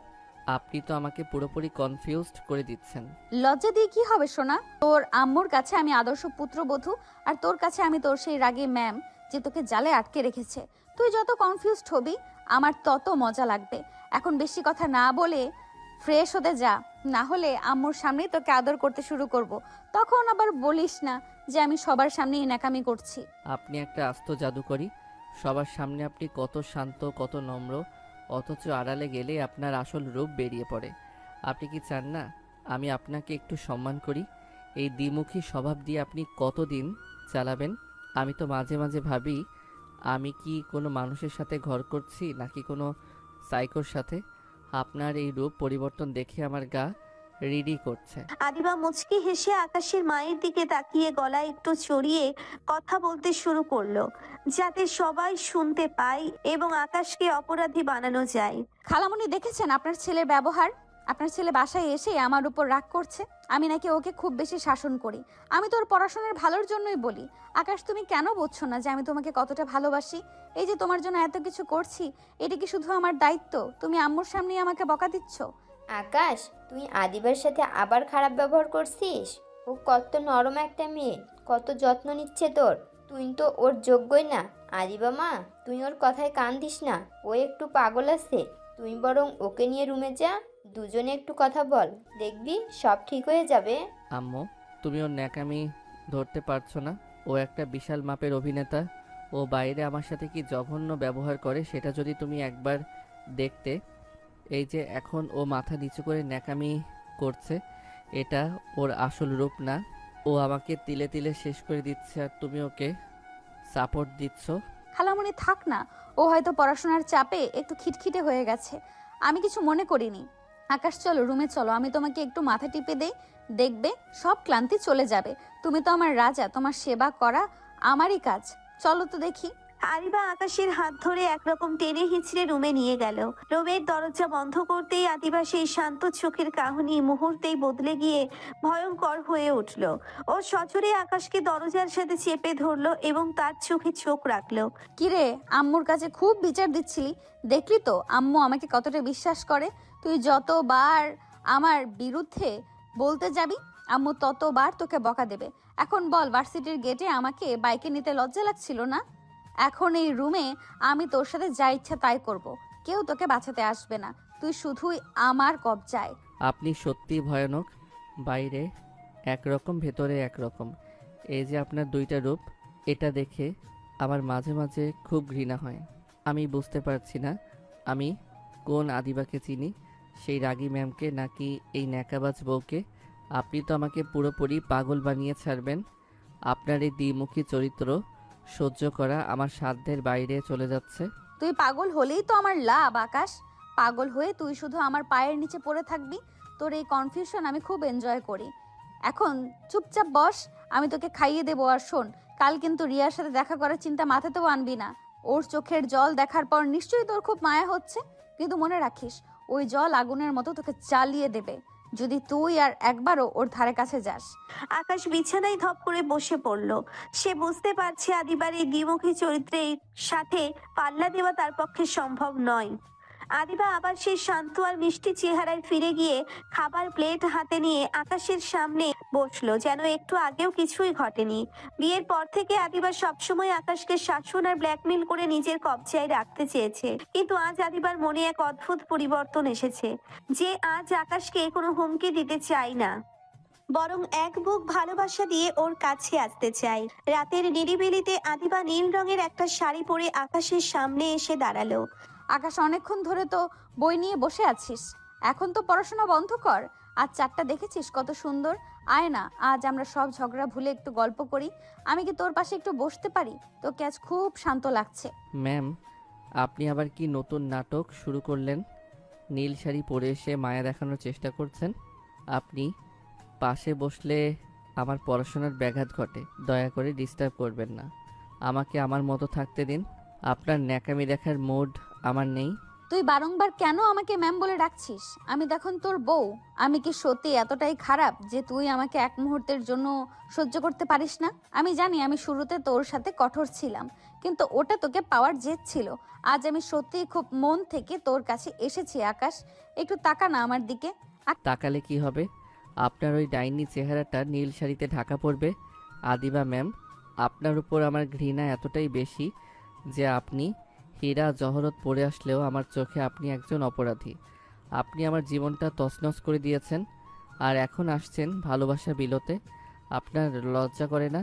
আপনি তো আমাকে পুরোপুরি কনফিউজড করে দিচ্ছেন। লজ্জা দিয়ে কি হবে সোনা? তোর আম্মুর কাছে আমি আদর্শ পুত্রবধূ, আর তোর কাছে আমি তোর সেই রাগী ম্যাম যে তোকে জালে আটকে রেখেছে। তুই যত কনফিউজড হবি আমার তত মজা লাগবে। এখন বেশি কথা না বলে ফ্রেশ হতে যা, না হলে আম্মুর সামনেই তোকে আদর করতে শুরু করব। তখন আবার বলিস না যে আমি সবার সামনেই ন্যাকামি করছি। আপনি একটা আস্ত জাদুকরী। সবার সামনে আপনি কত শান্ত, কত নম্র, অথচ আড়ালে গেলে আপনার আসল রূপ বেরিয়ে পড়ে। আপনি কি চান না আমি আপনাকে একটু সম্মান করি? এই দ্বিমুখী স্বভাব দিয়ে আপনি কতদিন চালাবেন? আমি তো মাঝে মাঝে ভাবি আমি কি কোনো মানুষের সাথে ঘর করছি নাকি কোনো সাইকোর সাথে। আপনার এই রূপ পরিবর্তন দেখে আমার গা রিডি করছে। আদিবা মুচকি হেসে আকাশের মায়ের দিকে তাকিয়ে গলায় একটু চড়িয়ে কথা বলতে শুরু করলো, যাতে সবাই শুনতে পায় এবং আকাশকে অপরাধী বানানো যায়। খালামণি, দেখেছেন আপনার ছেলের ব্যবহার? আপনার ছেলে বাসায় এসে আমার উপর রাগ করছে। আমি নাকি ওকে খুব বেশি শাসন করি। আমি তোর পড়াশোনার ভালোর জন্যই বলি। আকাশ, তুমি কেন বুঝছো না যে আমি তোমাকে কতটা ভালোবাসি? এই যে তোমার জন্য এত কিছু করছি, এটা কি শুধু আমার দায়িত্ব? তুমি আম্মুর সামনেই আমাকে বকা দিচ্ছ। আকাশ, তুই আদিবার সাথে আবার খারাপ ব্যবহার করছিস? ও কত নরম একটা মেয়ে, কত যত্ন নিচ্ছে তোর। তুই তো ওর যোগ্যই না। আদিবা মা, তুই ওর কথায় কান দিস না। ও একটু পাগল আছে। তুই বরং ওকে নিয়ে রুমে যা, দুজনে একটু কথা বল, দেখবি সব ঠিক হয়ে যাবে। আম্মু, তুমি ওর ন্যাকামি ধরতে পারছো না? ও একটা বিশাল মাপের অভিনেতা। ও বাইরে আমার সাথে কি জঘন্য ব্যবহার করে সেটা যদি তুমি একবার দেখতে। এই যে এখন ও মাথা নিচু করে ন্যাকামি করছে, এটা ওর আসল রূপ না। ও আমাকে তিলে তিলে শেষ করে দিচ্ছে আর তুমি ওকে সাপোর্ট দিচ্ছ। খালামণি থাক না, ও হয়তো পড়াশোনার চাপে একটু খিটখিটে হয়ে গেছে। আমি কিছু মনে করিনি। আকাশ, চলো রুমে চলো, আমি তোমাকে একটু মাথা টিপে দেই, দেখবে সব ক্লান্তি চলে যাবে। তুমি তো আমার রাজা, তোমার সেবা করা আমারই কাজ। চলো তো দেখি। আদিবা আকাশের হাত ধরে একরকম টেনে হিঁচড়ে রুমে নিয়ে গেল। রুমের দরজা বন্ধ করতেই আদিবা সেই শান্ত চোখের কাহিনী মুহূর্তেই বদলে গিয়ে ভয়ঙ্কর হয়ে উঠল। ও সজোরে আকাশকে দরজার সাথে চেপে ধরলো এবং তার চোখে চোখ রাখলো। কিরে, আম্মুর কাছে খুব বিচার দিচ্ছিলি, দেখলি তো আম্মু আমাকে কতটা বিশ্বাস করে। তুই যতবার আমার বিরুদ্ধে বলতে যাবি আম্মু ততবার তোকে বকা দেবে। এখন বল, ভার্সিটির গেটে আমাকে বাইকে নিতে লজ্জা লাগছিল না? এখন এই রুমে আমি তোর সাথে যা ইচ্ছা তাই করব, কেউ তোকে বাঁচাতে আসবে না, তুই শুধুই আমার কবজায়। আপনি সত্যিই ভয়ানক। বাইরে একরকম, ভেতরে একরকম। এই যে আপনার দুইটা রূপ, এটা দেখে আমার মাঝে মাঝে খুব ঘৃণা হয়। আমি বুঝতে পারছি না আমি কোন আদিবাকে চিনি, সেই রাগী ম্যামকে নাকি এই ন্যাকাবাজ বউকে। আপনি তো আমাকে পুরোপুরি পাগল বানিয়ে ছাড়বেন। আপনার এই দ্বিমুখী চরিত্র সহ্য করা আমার সাধ্যের বাইরে চলে যাচ্ছে। তুই পাগল হলেই তো আমার লাভ আকাশ। পাগল হয়ে তুই শুধু আমার পায়ের নিচে পড়ে থাকবি। তোর এই কনফিউশন আমি খুব এনজয় করি। এখন চুপচাপ বস, আমি তোকে খাইয়ে দেবো। আর শোন, কাল কিন্তু রিয়ার সাথে দেখা করার চিন্তা মাথাতেও আনবি না। ওর চোখের জল দেখার পর নিশ্চয়ই তোর খুব মায়া হচ্ছে, কিন্তু মনে রাখিস ওই জল আগুনের মতো তোকে জ্বালিয়ে দেবে যদি তুই আর একবারও ওর ধারে কাছে যাস। আকাশ বিছানায় ধপ করে বসে পড়ল। সে বুঝতে পারছে আদিবার এই দ্বিমুখী চরিত্রের সাথে পাল্লা দেওয়া তার পক্ষে সম্ভব নয়। আদিবা আবার সেই শান্ত আর মিষ্টি চেহারায় ফিরে গিয়ে খাবার প্লেট হাতে নিয়ে আকাশের সামনে বসলো, যেন একটু আগেও কিছুই ঘটেনি। বিয়ের পর থেকে আদিবা সবসময় আকাশকে শাসন আর ব্ল্যাকমেল করে নিজের কবজায় রাখতে চেয়েছে, কিন্তু আজ আদিবার মনে এক অদ্ভুত পরিবর্তন এসেছে, যে আজ আকাশকে কোনো হুমকি দিতে চায় না, বরং এক বুক ভালোবাসা দিয়ে ওর কাছে আসতে চাই। রাতের নিরিবিলিতে আদিবা নীল রঙের একটা শাড়ি পরে আকাশের সামনে এসে দাঁড়ালো। আকাশ, অনেকক্ষণ ধরে তো বই নিয়ে বসে আছিস, এখন তো পড়াশোনা বন্ধ কর। আজ চারটা দেখেছিস কত সুন্দর? আয় না, আজ আমরা সব ঝগড়া ভুলে একটু গল্প করি। আমি কি তোর পাশে একটু বসতে পারি? তোকে আজ খুব শান্ত লাগছে। ম্যাম, আপনি আবার কি নতুন নাটক শুরু করলেন? নীল শাড়ি পরে এসে মায়া দেখানোর চেষ্টা করছেন? আপনি পাশে বসলে আমার পড়াশোনার ব্যাঘাত ঘটে, দয়া করে ডিস্টার্ব করবেন না। আমাকে আমার মতো থাকতে দিন। আপনার ন্যাকামি দেখার মুড আমার নেই। তুই বারংবার কেন আমাকে ম্যাম বলে ডাকছিস? আমি দেখুন তোর বউ। আমি কি সত্যি এতটাই খারাপ যে তুই আমাকে এক মুহূর্তের জন্য সহ্য করতে পারিস না? আমি জানি আমি শুরুতে তোর সাথে কঠোর ছিলাম, কিন্তু ওটা তোকে পাওয়ার জেদ ছিল। আজ আমি সত্যিই খুব মন থেকে তোর কাছে এসেছি আকাশ, একটু তাকা না আমার দিকে। তাকালে কি হবে? আপনার ওই ডাইনি চেহারাটা নীল শাড়িতে ঢাকা পড়বে। আদিবা ম্যাম, আপনার উপর আমার ঘৃণা এতটাই বেশি যে আপনি হীরা জহরত পড়ে আসলেও আমার চোখে আপনি একজন অপরাধী। আপনি আমার জীবনটা তছনছ করে দিয়েছেন, আর এখন আসছেন ভালোবাসা বিলোতে। আপনার লজ্জা করে না?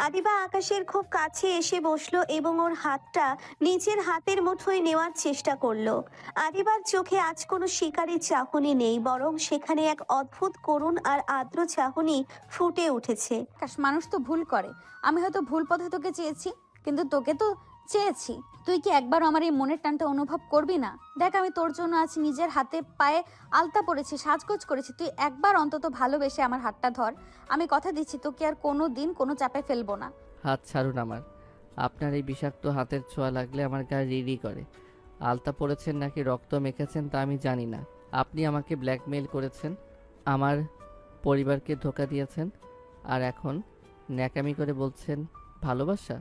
আদিবা আকাশের খুব কাছে এসে বসলো এবং ওর হাতটা নিজের হাতের মুঠোয় নেওয়ার চেষ্টা করলো। আদিবার চোখে আজ কোনো শিকারী চাহনি নেই, বরং সেখানে এক অদ্ভুত করুণ আর আর্দ্র চাহনি ফুটে উঠেছে। আকাশ, মানুষ তো ভুল করে। আমি হয়তো ভুল পথে তোকে চেয়েছি, কিন্তু তোকে তো চেয়েছি। তুই কি একবার আমার এই মনের টানটা অনুভব করবি না? দেখ, আমি তোর জন্য আজ নিজের হাতে পায়ে আলতা পরেছি, সাজগোজ করেছি। তুই একবার অন্তত ভালোবেসে আমার হাতটা ধর। আমি কথা দিচ্ছি তোকে আর কোনো দিন কোনো চাপে ফেলবো না। হাত ছাড়ুন আমার। আপনার এই বিষাক্ত হাতের ছোঁয়া লাগলে আমার গা রিরি করে। আলতা পড়েছেন নাকি রক্ত মেখেছেন তা আমি জানি না। আপনি আমাকে ব্ল্যাকমেইল করেছেন, আমার পরিবারকে ধোঁকা দিয়েছেন, আর এখন ন্যাকামি করে বলছেন ভালোবাসা।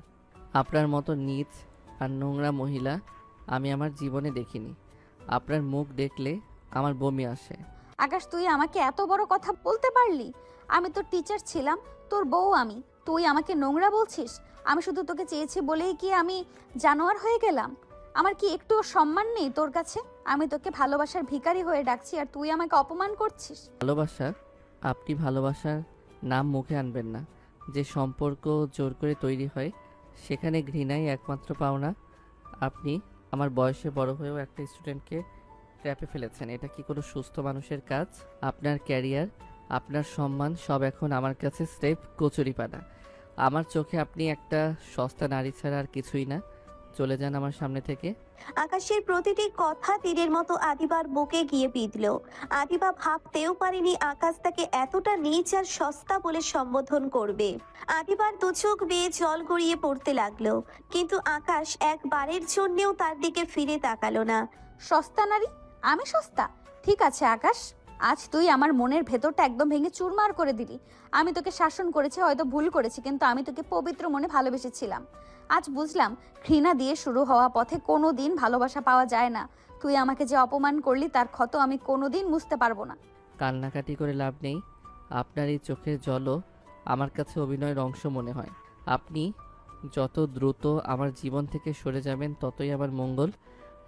আপনার মতো নীচ আর নোংরা মহিলা আমি আমার জীবনে দেখিনি। আপনার মুখ দেখলে আমার বমি আসে। আকাশ, তুই আমাকে এত বড় কথা বলতে পারলি? আমি তোর টিচার ছিলাম, তোর বউ আমি। তুই আমাকে নোংরা বলছিস? আমি শুধু তোকে চেয়েছি বলেই কি আমি জানোয়ার হয়ে গেলাম? আমার কি একটু সম্মান নেই তোর কাছে? আমি তোকে ভালোবাসার ভিখারি হয়ে ডাকছি, আর তুই আমাকে অপমান করছিস। ভালোবাসা? আপনি ভালোবাসার নাম মুখে আনবেন না। যে সম্পর্ক জোর করে তৈরি হয় সেখানে ঘৃণাই একমাত্র পাওনা। আপনি আমার বয়সে বড় হয়েও একটা স্টুডেন্টকে ট্র্যাপে ফেলেছেন। এটা কি কোনো সুস্থ মানুষের কাজ? আপনার ক্যারিয়ার, আপনার সম্মান সব এখন আমার কাছে স্রেফ কচুরিপানা। আমার চোখে আপনি একটা সস্তা নারী ছাড়া আর কিছুই না। চলে যান আমার সামনে থেকে। আকাশের প্রতিটি কথা তীরের মতো আদিবার বুকে গিয়ে বিঁধল। আদিবা ভাবতেও পারেনি আকাশ তাকে এতটা নীচ আর সস্তা বলে সম্বোধন করবে। আদিবার দু চোখ বেয়ে জল গড়িয়ে পড়তে লাগলো, কিন্তু আকাশ একবারের জন্যেও তার দিকে ফিরে তাকালো না। সস্তা নারী? আমি সস্তা? ঠিক আছে আকাশ, আজ তুই আমার মনের ভেতরটা একদম ভেঙে চুরমার করে দিলি। আমি তোকে শাসন করেছি, হয়তো ভুল করেছি, কিন্তু আমি তোকে পবিত্র মনে ভালোবেসেছিলাম। আজ বুঝলাম ঘৃণা দিয়ে শুরু হওয়া পথে কোনো দিন ভালোবাসা পাওয়া যায় না। তুই আমাকে যে অপমান করলি তার ক্ষত আমি কোনো দিন মুছতে পারবো না। কান্নাকাটি করে লাভ নেই। আপনার এই চোখের জলও আমার কাছে অভিনয়ের অংশ মনে হয়। আপনি যত দ্রুত আমার জীবন থেকে সরে যাবেন ততই আমার মঙ্গল।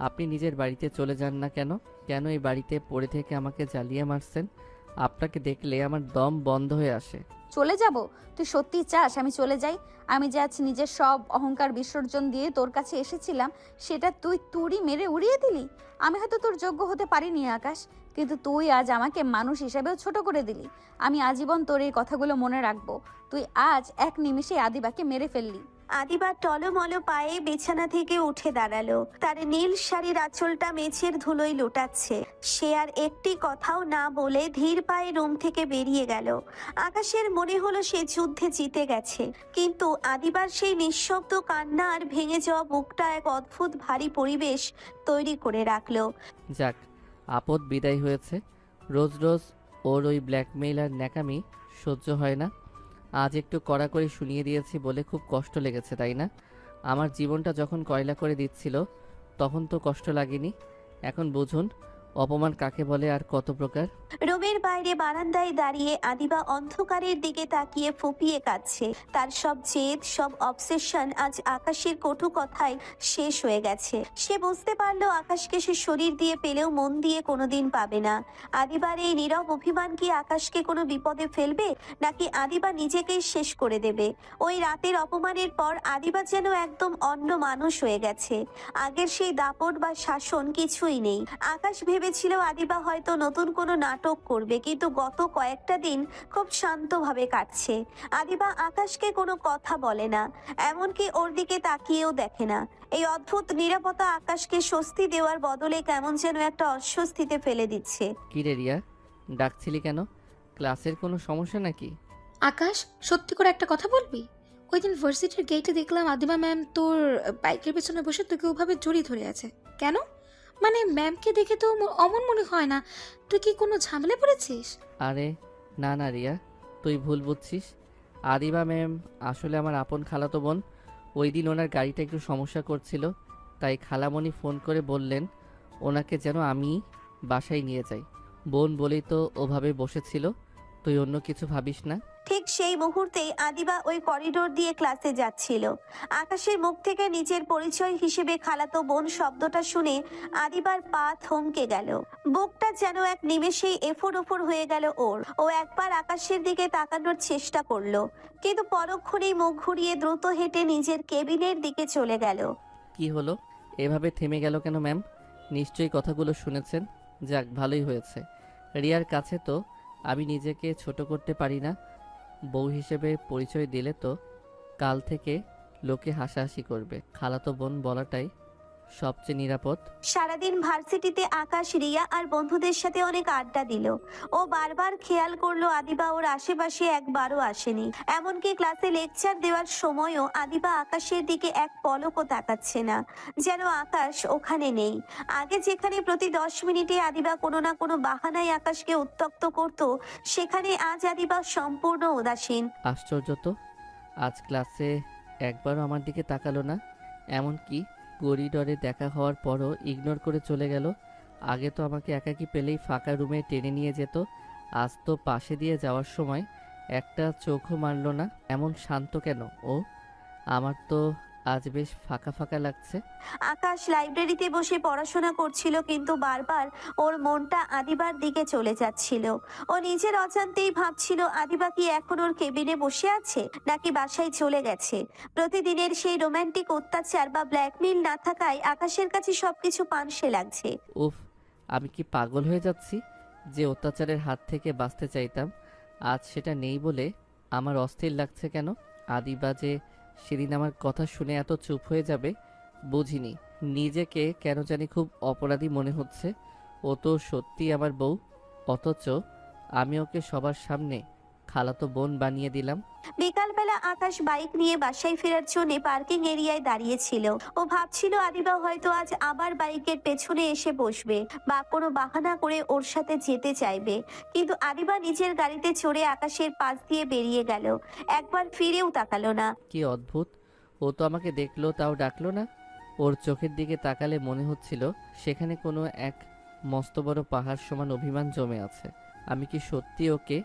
আপনি নিজের বাড়িতে চলে যান না কেন? কেন এই বাড়িতে পড়ে থেকে আমাকে জ্বালিয়ে মারছেন? আপনাকে দেখলে আমার দম বন্ধ হয়ে আসে। চলে যাব? তুই সত্যি চাস আমি চলে যাই? আমি যে আজ নিজের সব অহংকার বিসর্জন দিয়ে তোর কাছে এসেছিলাম, সেটা তুই তুড়ি মেরে উড়িয়ে দিলি। আমি হয়তো তোর যোগ্য হতে পারিনি আকাশ, কিন্তু তুই আজ আমাকে মানুষ হিসেবেও ছোট করে দিলি। আমি আজীবন তোর এই কথাগুলো মনে রাখবো। তুই আজ এক নিমিষে আদিবাকে মেরে ফেললি। আদিবা টলমল পায়ে বিছানা থেকে উঠে দাঁড়ালো। তার নীল শাড়ির আঁচলটা মেঝের ধুলোয় লোটাচ্ছে। সে আর একটি কথাও না বলে ধীর পায়ে রুম থেকে বেরিয়ে গেল। আকাশের মনে হলো সে যুদ্ধে জিতে গেছে, কিন্তু আদিবার সেই নিঃশব্দ কান্না আর ভেঙে যাওয়া বুকটা এক অদ্ভুত ভারী পরিবেশ তৈরি করে রাখলো। যাক, আপদ বিদায় হয়েছে। রোজ রোজ ওর ওই ব্ল্যাকমেইল আর ন্যাকামি সহ্য হয় না। আজ একটু কড়া করে শুনিয়ে দিয়েছি বলে খুব কষ্ট লেগেছে, তাই না? আমার জীবনটা যখন কয়লা করে দিচ্ছিল তখন তো কষ্ট লাগেনি। এখন বুঝুন অপমান কাকে বলে আর কত প্রকার। রুমের বাইরে বারান্দায় দাঁড়িয়ে আদিবা অন্ধকারের দিকে তাকিয়ে ফুপিয়ে কাঁদছে। তার সব জেদ, সব অবসেশন আজ আকাশের কটু কথায় শেষ হয়ে গেছে। সে বুঝতে পারলো আকাশকে সে শরীর দিয়ে পেলেও মন দিয়ে কোনোদিন পাবে না। আদিবার এই নীরব অভিমান কি আকাশকে কোনো বিপদে ফেলবে, নাকি আদিবা নিজেকেই শেষ করে দেবে? ওই রাতের অপমানের পর আদিবা যেন একদম অন্য মানুষ হয়ে গেছে। আগের সেই দাপট বা শাসন কিছুই নেই। আকাশ ভেবেছিল আদিবা হয়তো নতুন কোনো নাটক করবে, কিন্তু গত কয়েকটা দিন খুব শান্তভাবে কাটছে। আদিবা আকাশকে কোনো কথা বলে না, এমনকি ওর দিকে তাকিয়েও দেখে না। এই অদ্ভুত নীরবতা আকাশকে স্বস্তি দেওয়ার বদলে কেমন যেন একটা অস্বস্তিতে ফেলে দিচ্ছে। কি রে রিয়া, ডাকছিলি কেন? ক্লাসের কোনো সমস্যা নাকি? আকাশ, সত্যি করে একটা কথা বলবি? ওই দিন ভার্সিটির গেটে দেখলাম আদিবা ম্যাম তোর বাইকের পেছনে বসে তোকে ওভাবে জড়িয়ে ধরে আছে কেন? মানে ম্যামকে দেখে তো অমন মনে হয় না। তুই কি কোনো ঝামেলা পড়েছিস? আরে না না রিয়া, তুই ভুল বুঝছিস। আদিবা ম্যাম আসলে আমার আপন খালাতো বোন। ওই দিন ওনার গাড়িটা একটু সমস্যা করছিল, তাই খালামণি ফোন করে বললেন ওনাকে যেন আমি বাসায় নিয়ে যাই। বোন বলেই তো ওভাবে বসেছিল, তুই অন্য কিছু ভাবিস না। ঠিক সেই মুহূর্তেই আদিবা ওই করিডোর দিয়ে ক্লাসে যাচ্ছিল। আকাশের মুখ থেকে নিজের পরিচয় হিসেবে খালাতো বোন শব্দটা শুনে আদিবার পা থমকে গেল। বুকটা যেন এক নিমেষেই এফোর ওফোর হয়ে গেল ওর। ও একবার আকাশের দিকে তাকানোর চেষ্টা করলো, কিন্তু পরক্ষণেই মুখ ঘুরিয়ে দ্রুত হেঁটে নিজের কেবিনের দিকে চলে গেল। কি হলো, এভাবে থেমে গেল কেন ম্যাম? নিশ্চয়ই কথাগুলো শুনেছেন। যাক, ভালোই হয়েছে। রিয়ার কাছে তো আমি নিজেকে ছোট করতে পারি না। বউ হিসেবে পরিচয় দিলে তো কাল থেকে লোকে হাসাহাসি করবে। খালাতো বোন বলাটাই সবচেয়ে নিরাপদ। সারাদিন ভার্সিটিতে আকাশ রিয়া আর বন্ধুদের সাথে অনেক আড্ডা দিল। ও বারবার খেয়াল করলো আদিবা ওর আশেপাশে একবারও আসেনি। এমনকি ক্লাসে লেকচার দেওয়ার সময়ও আদিবা আকাশের দিকে এক পলকও তাকাচ্ছে না, যেন আকাশ ওখানে নেই। আগে যেখানে প্রতি 10 মিনিটে আদিবা কোনো না কোনো বাহানায় আকাশকে উত্ত্যক্ত করত, সেখানে আজ আদিবা সম্পূর্ণ উদাসীন। আশ্চর্য তো, আজ ক্লাসে একবারও আমার দিকে তাকালো না। এমনকি করিডরে দেখা হওয়ার পরও ইগনোর করে চলে গেল। আগে তো আমাকে একাকী পেলেই ফাঁকা রুমে টেনে নিয়ে যেত, আজ তো পাশে দিয়ে যাওয়ার সময় একটা চোখও মারল না। এমন শান্ত কেন ও? আমার তো আজ বেশ ফাঁকা ফাঁকা লাগছে। আকাশ লাইব্রেরিতে বসে পড়াশোনা করছিল, কিন্তু বারবার ওর মনটা আদিবার দিকে চলে যাচ্ছিল। ও নিজের অজান্তেই ভাবছিল আদিবা কি এখন ওর কেবিনে বসে আছে, নাকি বাসায় চলে গেছে। প্রতিদিনের সেই রোমান্টিক অত্যাচার বা ব্ল্যাকমেইল না থাকায় আকাশের কাছে সবকিছু পানসে লাগছে। উফ, আমি কি পাগল হয়ে যাচ্ছি? যে অত্যাচারের হাত থেকে বাঁচতে চাইতাম আজ সেটা নেই বলে আমার অস্থির লাগছে কেন? আদিবা যে সেদিন আমার কথা শুনে এত চুপ হয়ে যাবে বুঝিনি, নিজেকে কেন জানি খুব অপরাধী মনে হচ্ছে। ও তো সত্যি আমার বউ, অথচ আমি ওকে সবার সামনে খালাতো বোন বানিয়ে দিলাম। বিকালবেলা আকাশ বাইক নিয়ে বাসায় ফেরার জন্য পার্কিং এরিয়ায় দাঁড়িয়েছিল। ও ভাবছিল আদিবা হয়তো আজ আবার বাইকের পেছনে এসে বসবে বা কোনো বাহানা করে ওর সাথে যেতে চাইবে, কিন্তু আদিবা নিজের গাড়িতে চড়ে আকাশের পাশ দিয়ে বেরিয়ে গেল। একবার ফিরেও তাকালো না। কি অদ্ভুত, ও তো আমাকে দেখলো তাও ডাকলো না। ওর চোখের দিকে তাকালে মনে হচ্ছিল সেখানে কোনো এক মস্ত বড় পাহাড় সমান অভিমান জমে আছে। আমি কি সত্যি ওকে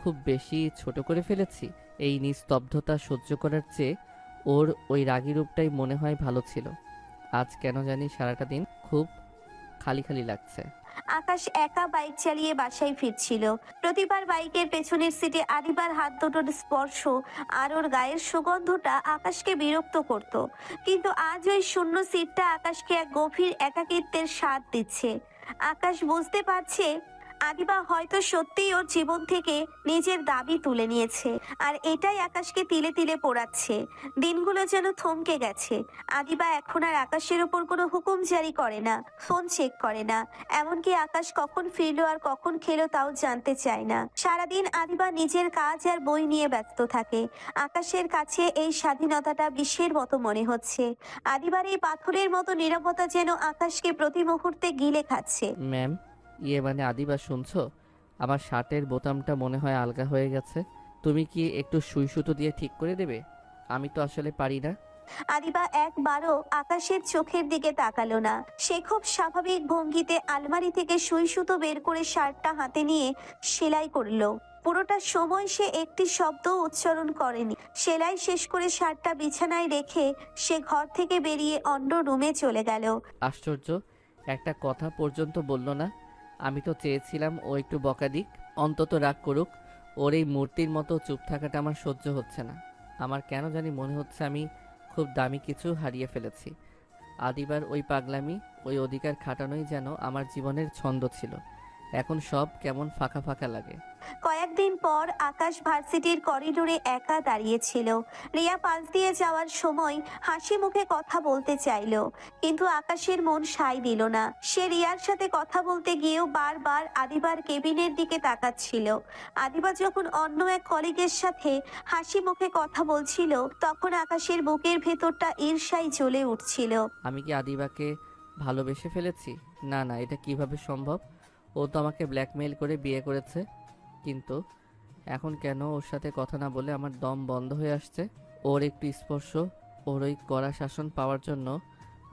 খুব বেশি ছোট করে ফেলেছি? এই নিস্তব্ধতা সহ্য করার চেয়ে ওর ওই রাগী রূপটাই মনে হয় ভালো ছিল। আজ কেন জানি সারাটা দিন খুব খালি খালি লাগছে। আকাশ একা বাইক চালিয়ে বাসায় ফিরছিল। প্রতিবার বাইকের পেছনের সিটে আদিবার হাত দুটোর স্পর্শ আর ওর গায়ের সুগন্ধটা আকাশকে বিরক্ত করত, কিন্তু আজ ওই শূন্য সিটটা আকাশকে এক গভীর একাকিত্বের স্বাদ দিচ্ছে। আকাশ বুঝতে পারছে আদিবা হয়তো সত্যিই ওর জীবন থেকে নিজের দাবি তুলে নিয়েছে, আর এটাই আকাশকে তিলে তিলে পোড়াচ্ছে। দিনগুলো যেন থমকে গেছে। আদিবা এখন আর আকাশের ওপর কোনো হুকুম জারি করে না, ফোন চেক করে না, এমনকি আকাশ কখন ফিরলো আর কখন খেলো তাও জানতে চায় না। সারাদিন আদিবা নিজের কাজ আর বই নিয়ে ব্যস্ত থাকে। আকাশের কাছে এই স্বাধীনতাটা বিশ্বের মতো মনে হচ্ছে। আদিবার এই পাথরের মতো নীরবতা যেন আকাশকে প্রতি মুহূর্তে গিলে খাচ্ছে। ম্যাম, মানে আদিবা শুনছো? আমার শার্টের বোতামটা মনে হয় আলগা হয়ে গেছে। তুমি কি একটু সুই সুতো দিয়ে ঠিক করে দেবে? আমি তো আসলে পারি না। আদিবা একবারও আকাশের চোখের দিকে তাকালো না। সে খুব স্বাভাবিক ভঙ্গিতে আলমারি থেকে সুই সুতো বের করে শার্টটা হাতে নিয়ে সেলাই করলো। পুরোটা সময় সে একটি শব্দ উচ্চারণ করেনি। সেলাই শেষ করে শার্টটা বিছানায় রেখে সে ঘর থেকে বেরিয়ে অন্য রুমে চলে গেল। আশ্চর্য, একটা কথা পর্যন্ত বললো না। আমি তো চেয়েছিলাম ও একটু বকা দিক, অন্তত রাগ করুক। ওর এই মূর্তির মতো চুপ থাকাটা আমার সহ্য হচ্ছে না। আমার কেন জানি মনে হচ্ছে আমি খুব দামি কিছু হারিয়ে ফেলেছি। আদিবার ওই পাগলামি, ওই অধিকার খাটানোই যেন আমার জীবনের ছন্দ ছিল। এখন সব কেমন ফাঁকা ফাঁকা লাগে। কয়েকদিন পর আকাশ ভার্সিটির করিডোরে একা দাঁড়িয়েছিল। রিয়া পাশ দিয়ে যাওয়ার সময় হাসি মুখে কথা বলতে চাইলো, কিন্তু আকাশের মন সায় দিল না। সে রিয়ার সাথে কথা বলতে গিয়েও বারবার আদিবার কেবিনের দিকে তাকাচ্ছিল। আদিবা যখন অন্য এক কলিগের সাথে হাসি মুখে কথা বলছিল, তখন আকাশের বুকের ভেতরটা ঈর্ষায় জ্বলে উঠছিল। আমি কি আদিবাকে ভালোবেসে ফেলেছি? না না, এটা কিভাবে সম্ভব? ও তো আমাকে ব্ল্যাকমেইল করে বিয়ে করেছে। কিন্তু এখন কেন ওর সাথে কথা না বলে আমার দম বন্ধ হয়ে আসছে? ওর একটু স্পর্শ, ওর ওই কড়া শাসন পাওয়ার জন্য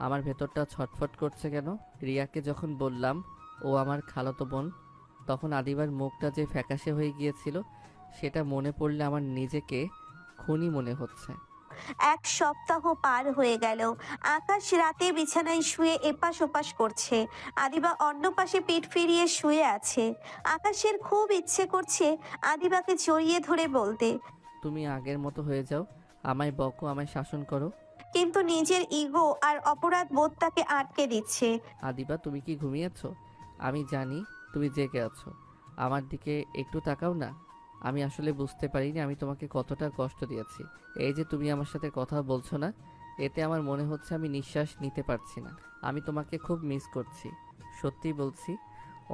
আমার ভেতরটা ছটফট করছে কেন? রিয়াকে যখন বললাম ও আমার খালাতো বোন, তখন আদিবার মুখটা যে ফ্যাকাশে হয়ে গিয়েছিল সেটা মনে পড়লে আমার নিজেকে খুনি মনে হচ্ছে। এক সপ্তাহ পার হয়ে গেল। আকাশ রাতে বিছানায় শুয়ে এপাশ ওপাশ করছে। আদিবা অন্য পাশে পিঠ ফিরিয়ে শুয়ে আছে। আকাশের খুব ইচ্ছে করছে আদিবাকে জড়িয়ে ধরে বলতে, তুমি আগের মতো হয়ে যাও, আমায় বকো, আমায় শাসন করো। কিন্তু নিজের ইগো আর অপরাধ বোধ তাকে আটকে দিচ্ছে। আদিবা, তুমি কি ঘুমিয়েছো? আমি জানি তুমি জেগে আছো। আমার দিকে একটু তাকাও না। আমি আসলে বুঝতে পারিনি আমি তোমাকে কতটা কষ্ট দিয়েছি। এই যে তুমি আমার সাথে কথা বলছো না, এতে আমার মনে হচ্ছে আমি নিঃশ্বাস নিতে পারছি না। আমি তোমাকে খুব মিস করছি, সত্যি বলছি,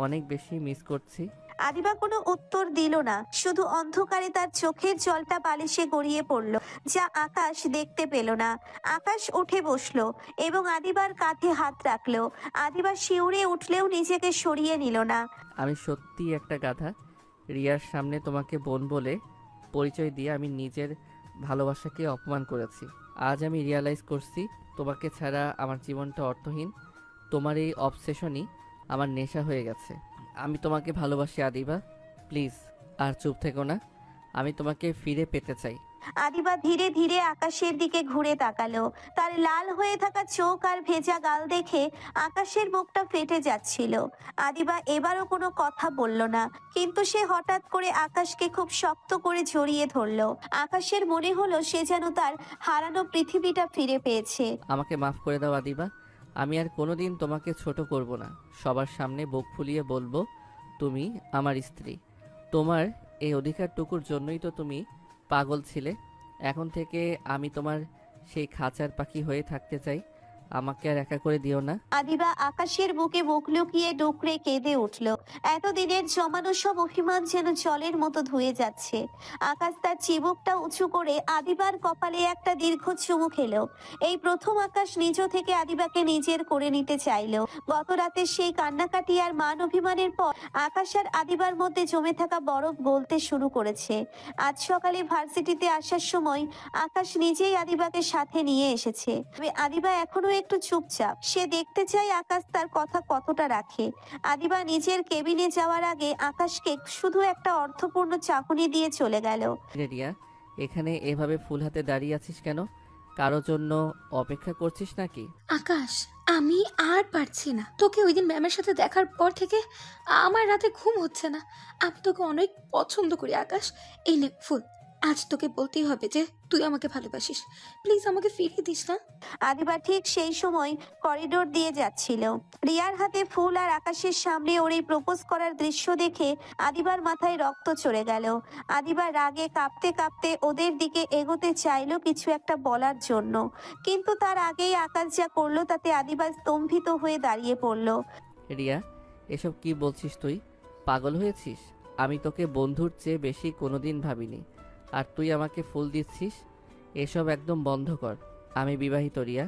অনেক বেশি মিস করছি। আদিবা কোনো উত্তর দিল না, শুধু অন্ধকারে তার চোখের জলটা বালিশে গড়িয়ে পড়ল, যা আকাশ দেখতে পেল না। আকাশ উঠে বসলো এবং আদিবার কাঁধে হাত রাখলো। আদিবা শিউরে উঠলেও নিজেকে সরিয়ে নিল না। আমি সত্যি একটা গাধা। রিয়ার সামনে তোমাকে বোন বলে পরিচয় দিয়ে আমি নিজের ভালোবাসাকে অপমান করেছি। আজ আমি রিয়ালাইজ করছি তোমাকে ছাড়া আমার জীবনটা অর্থহীন। তোমার এই অবসেশনই আমার নেশা হয়ে গেছে। আমি তোমাকে ভালোবাসি আদিবা, প্লিজ আর চুপ থেকো না। আমি তোমাকে ফিরে পেতে চাই। আদিবা ধীরে ধীরে আকাশের দিকে ঘুরে তাকালো। তার লাল হয়ে থাকা চোখ আর ভেজা গাল দেখে আকাশের বুকটা ফেটে যাচ্ছিল। আদিবা এবারও কোনো কথা বলল না, কিন্তু সে হঠাৎ করে আকাশকে খুব শক্ত করে জড়িয়ে ধরলো। আকাশের মনে হলো সে যেন তার হারানো পৃথিবীটা ফিরে পেয়েছে। আমাকে মাফ করে দাও আদিবা, আমি আর কোনোদিন তোমাকে ছোট করব না। সবার সামনে বুক ফুলিয়ে বলবো তুমি আমার স্ত্রী। তোমার এই অধিকারটুকুর জন্যই তো তুমি পাগল ছিলে। এখন থেকে আমি তোমার সেই খাঁচার পাখি হয়ে থাকতে চাই। আমাকে আর একা করে দিও না। আদিবা আকাশের বুকে মুখ লুকিয়ে ডুকরে কেঁদে উঠল। এতদিনের জমানো সব অভিমান যেন জলের মতো ধুয়ে যাচ্ছে। আকাশ তার চিবুকটা উঁচু করে আদিবার কপালে একটা দীর্ঘ চুমু খেলো। এই প্রথম আকাশ নিজ থেকে আদিবাকে নিজের করে নিতে চাইলো। গত রাতে সেই কান্নাকাটি আর মান অভিমানের পর আকাশ আর আদিবার মধ্যে জমে থাকা বরফ গলতে শুরু করেছে। আজ সকালে ভার্সিটিতে আসার সময় আকাশ নিজেই আদিবাকে সাথে নিয়ে এসেছে। তবে আদিবা এখনো একটু চুপচাপ। সে দেখতে চায় আকাশ তার কথা কতটা রাখে। আদিবা নিজের কেবিনে যাওয়ার আগে আকাশকে শুধু একটা অর্থপূর্ণ চাকুনি দিয়ে চলে গেল। রে রিয়া, এখানে এভাবে ফুল হাতে দাঁড়িয়ে আছিস কেন? কারোর জন্য অপেক্ষা করছিস নাকি? আকাশ, আমি আর পারছি না। তোকে ওই দিন ম্যামের সাথে দেখার পর থেকে আমার রাতে ঘুম হচ্ছে না। আমি তোকে অনেক পছন্দ করি আকাশ। এই নে ফুল। আজ তোকে বলতেই হবে যে তুই আমাকে ভালোবাসিস। প্লিজ আমাকে ফিরিয়ে দিস না। আদিবা ঠিক সেই সময় করিডোর দিয়ে যাচ্ছিল। রিয়ার হাতে ফুল আর আকাশের সামনে ওর এই প্রপোজ করার দৃশ্য দেখে আদিবার মাথায় রক্ত চড়ে গেল। আদিবা রাগে কাঁপতে কাঁপতে ওদের দিকে এগোতে চাইলো কিছু একটা বলার জন্য, কিন্তু তার আগেই আকাশ যা করলো তাতে আদিবা স্তম্ভিত হয়ে দাঁড়িয়ে পড়লো। রিয়া, এসব কি বলছিস তুই? পাগল হয়েছিস? আমি তোকে বন্ধুর চেয়ে বেশি কোনোদিন ভাবিনি, আর তুই আমাকে ফুল দিচ্ছিস? এসব একদম বন্ধ কর। আমি বিবাহিত রিয়া,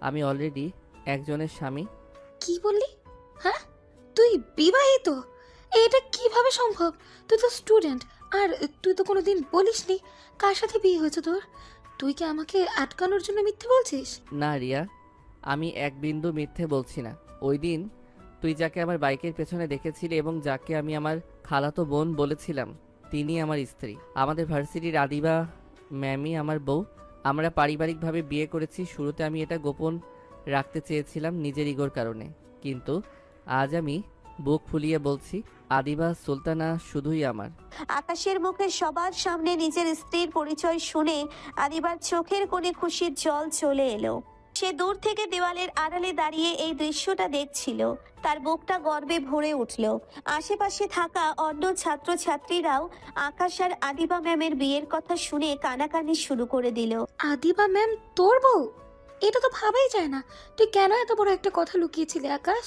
আমি অলরেডি একজনের স্বামী। কি বললি? হ্যাঁ, তুই বিবাহিত? এটা কিভাবে সম্ভব? তুই তো স্টুডেন্ট, আর তুই তো কোনোদিন বলিসনি কার সাথে বিয়ে হয়েছে তোর। তুই কি আমাকে আটকানোর জন্য মিথ্যে বলছিস? না রিয়া, আমি এক বিন্দু মিথ্যে বলছি না। ওই দিন তুই যাকে আমার বাইকের পেছনে দেখেছিলি এবং যাকে আমি আমার খালাতো বোন বলেছিলাম, তিনি আমার স্ত্রী। আমাদের ভার্সিটির আদিবা ম্যামই আমার বউ। আমরা পারিবারিকভাবে বিয়ে করেছি। শুরুতে আমি এটা গোপন রাখতে চেয়েছিলাম নিজের ইগোর কারণে, কিন্তু আজ আমি বুক ফুলিয়ে বলছি, আদিবা সুলতানা শুধুই আমার। আকাশের মুখে সবার সামনে নিজের স্ত্রীর পরিচয় শুনে আদিবার চোখের কোণে খুশির জল চলে এলো। সে দূর থেকে দেওয়ালের আড়ালে দাঁড়িয়ে এই দৃশ্যটা দেখছিল। তার বুকটা গর্বে ভরে উঠল। আশেপাশে থাকা অন্য ছাত্রছাত্রীরাও আকাশ আর আদিবা ম্যামের বিয়ের কথা শুনে কানাকানি শুরু করে দিল। আদিবা ম্যাম তোর বউ? এটা তো ভাবাই যায় না। তুই কেন এত বড় একটা কথা লুকিয়েছিলি আকাশ?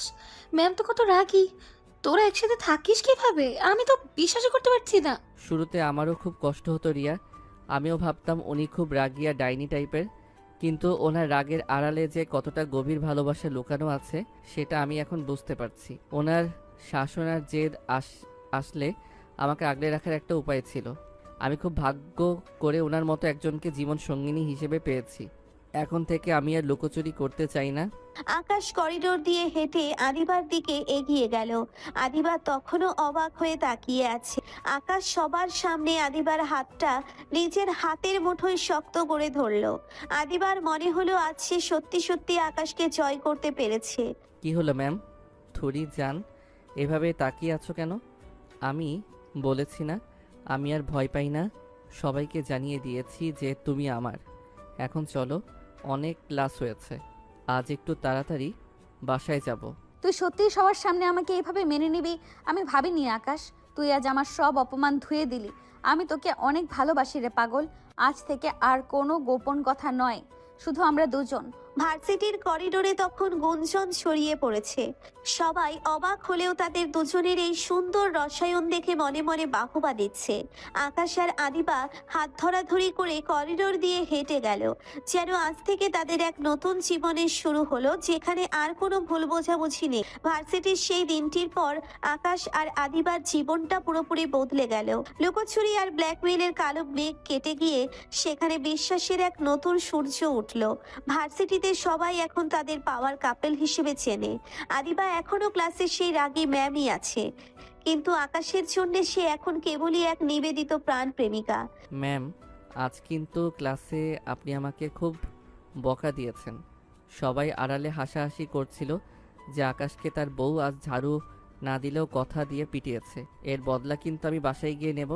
ম্যাম তো কত রাগী। তোরা একসাথে থাকিস কিভাবে? আমি তো বিশ্বাসই করতে পারছি না। শুরুতে আমারও খুব কষ্ট হতো রিয়া। আমিও ভাবতাম উনি খুব রাগিয়া ডাইনি টাইপের, কিন্তু ওনার রাগের আড়ালে যে কতটা গভীর ভালোবাসা লুকানো আছে সেটা আমি এখন বুঝতে পারছি। ওনার শাসনার জেদ আসলে আমাকে আগলে রাখার একটা উপায় ছিল। আমি খুব ভাগ্য করে ওনার মতো একজনকে জীবন সঙ্গিনী হিসেবে পেয়েছি। এখন থেকে আমি আর লুকোচুরি করতে চাই না। আকাশ করিডোর দিয়ে হেঁটে আদিবার দিকে এগিয়ে গেল। আদিবা তখনও অবাক হয়ে তাকিয়ে আছে। আকাশ সবার সামনে আদিবার হাতটা নিজের হাতের মুঠোয় শক্ত করে ধরলো। আদিবার মনে হলো আজ সে সত্যি সত্যি আকাশকে জয় করতে পেরেছে। কি হলো ম্যাম? থুরি যান, এভাবে তাকিয়ে আছো কেন? আমি বলেছি না আমি আর ভয় পাই না। সবাইকে জানিয়ে দিয়েছি যে তুমি আমার। এখন চলো, অনেক ক্লাস হয়েছে। আজ একটু তাড়াতাড়ি বাসায় যাব। তুই সত্যিই সবার সামনে আমাকে এইভাবে মেনে নিবি আমি ভাবিনি আকাশ। তুই আজ আমার সব অপমান ধুয়ে দিলি। আমি তোকে অনেক ভালোবাসি রে পাগল। আজ থেকে আর কোনো গোপন কথা নয়, শুধু আমরা দুজন। ভার্সিটির করিডোরে তখন গুঞ্জন ছড়িয়ে পড়েছে। সবাই অবাক হলেও তাদের দুজনের এই সুন্দর রসায়ন দেখে মনে মনে বাহবা দিচ্ছে। আকাশ আর আদিবা হাত ধরাধরি করে করিডোর দিয়ে হেঁটে গেল, যেন আজ থেকে তাদের এক নতুন জীবনের শুরু হলো, যেখানে আর কোনো ভুল বোঝাবুঝি নেই। ভার্সিটির সেই দিনটির পর আকাশ আর আদিবার জীবনটা পুরোপুরি বদলে গেল। লুকোচুরি আর ব্ল্যাকমেইলের কালো মেঘ কেটে গিয়ে সেখানে বিশ্বাসের এক নতুন সূর্য উঠল। ভার্সিটিতে সবাই এখন তাদের পাওয়ার কাপল হিসেবে চেনে। আদিবা এখনো ক্লাসে সেই রাগী ম্যামই আছে, কিন্তু আকাশের জন্য সে এখন কেবলই এক নিবেদিত প্রাণ প্রেমিকা। ম্যাম, আজ কিন্তু ক্লাসে আপনি আমাকে খুব বকা দিয়েছেন। সবাই আড়ালে হাসাহাসি করছিল যে আকাশকে তার বউ আজ ঝাড়ু না দিলেও কথা দিয়ে পিটিয়েছে। এর বদলা কিন্তু আমি বাসায় গিয়ে নেব।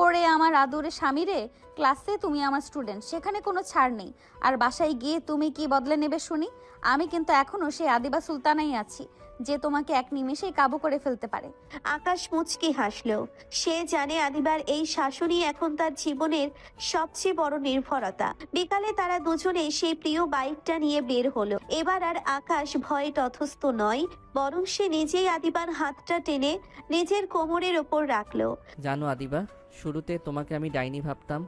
ওরে আমার আদরে স্বামী রে, ক্লাসে তুমি আমার স্টুডেন্ট, সেখানে কোনো ছাড় নেই। আর বাসায় গিয়ে তুমি কি বদলে নেবে শুনি? আমি কিন্তু এখনো সেই আদিবা সুলতানাই আছি। যে তোমাকে এক নিমেষেই কাবু করে ফেলতে পারে। আকাশ মুচকি হাসলো। সে জানে আদিবার এই শাসনই এখন তার জীবনের সবচেয়ে বড় নির্ভরতা। বিকালে তারা দুজনে সেই প্রিয় বাইকটা নিয়ে বের হলো। এবার আর আকাশ ভয়ে তথস্থ নয়, বরং সে নিজেই আদিবার হাতটা টেনে নিজের কোমরের ওপর রাখলো। জানো আদিবা, শুরুতে তোমাকে আমি ডাইনি ভাবতাম,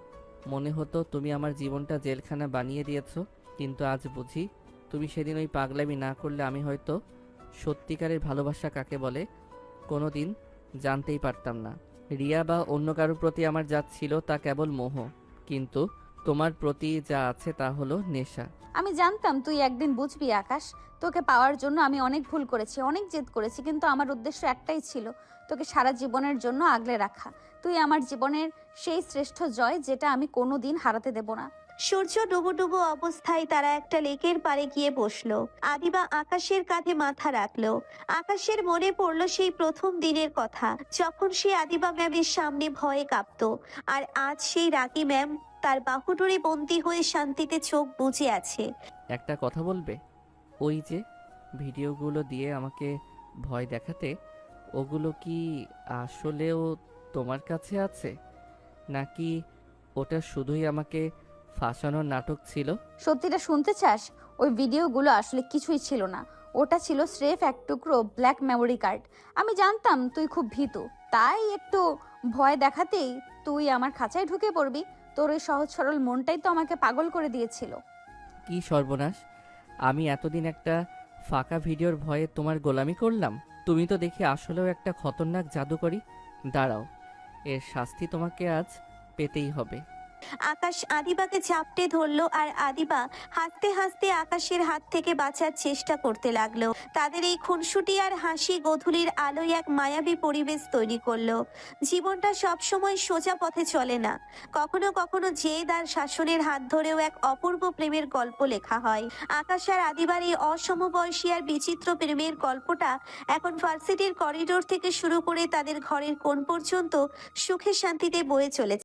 মনে হতো তুমি আমার জীবনটা জেলখানা বানিয়ে দিয়েছো। কিন্তু আজ বুঝি তুমি সেদিন ওই পাগলামি না করলে আমি হয়তো সত্যিকারের ভালোবাসা কাকে বলে কোনোদিন জানতেই পারতাম না। রিয়া বা অন্য কারোর প্রতি আমার যা ছিল তা কেবল মোহ, কিন্তু তোমার প্রতি যা আছে তা হলো নেশা। আমি জানতাম তুই একদিন বুঝবি আকাশ। তোকে পাওয়ার জন্য আমি অনেক ভুল করেছি, অনেক জেদ করেছি, কিন্তু আমার উদ্দেশ্য একটাই ছিল, তোকে সারা জীবনের জন্য আগলে রাখা। তুই আমার জীবনের সেই শ্রেষ্ঠ জয় যেটা আমি কোনোদিন হারাতে দেব না। সূর্য ডুবো ডুবো অবস্থায় তারা একটা লেকের পাড়ে গিয়ে বসলো। আদিবা আকাশের কাঁধে মাথা রাখলো। আকাশের মনে পড়লো সেই প্রথম দিনের কথা, যখন সে আদিবা ম্যামের সামনে ভয়ে কাঁপতো। আর আজ সেই রাগী ম্যাম তার বাহুডোরে বন্দী হয়ে শান্তিতে চোখ বুজে আছে। একটা কথা বলবে, ওই যে ভিডিওগুলো দিয়ে আমাকে ভয় দেখাতে, ওগুলো কি আসলেও তোমার কাছে আছে, নাকি ওটা শুধুই আমাকে ফাঁসানোর নাটক ছিল? সত্যিটা শুনতে চাস? ওই ভিডিওগুলো আসলে কিছুই ছিল না, ওটা ছিল স্রেফ এক টুকরো ব্ল্যাক মেমোরি কার্ড। আমি জানতাম তুই খুব ভীতু, তাই একটু ভয় দেখাতেই তুই আমার খাঁচায় ঢুকে পড়বি। তোর ওই সহজ সরল মনটাই তো আমাকে পাগল করে দিয়েছিল। কি সর্বনাশ, আমি এতদিন একটা ফাঁকা ভিডিওর ভয়ে তোমার গোলামি করলাম। তুমি তো দেখি আসলেও একটা খতরনাক জাদুকরী। দাঁড়াও, এর শাস্তি তোমাকে আজ পেতেই হবে। আকাশ আদিবাকে চাপটে ধরলো আর আদিবা হাসতে হাসতে আকাশের হাত থেকে বাঁচার চেষ্টা করতে লাগলো। তাদের এই খুনসুটি আর হাসি গোধূলির আলোয় এক মায়াবী পরিবেশ তৈরি করলো। জীবনটা সবসময় সোজা পথে চলে না, কখনো কখনো জেদ আর শাসনের হাত ধরেও এক অপূর্ব প্রেমের গল্প লেখা হয়। আকাশ আর আদিবার এই অসমবয়সী আর বিচিত্র প্রেমের গল্পটা এখন ভার্সিটির করিডোর থেকে শুরু করে তাদের ঘরের কোণ পর্যন্ত সুখে শান্তিতে বয়ে চলেছে।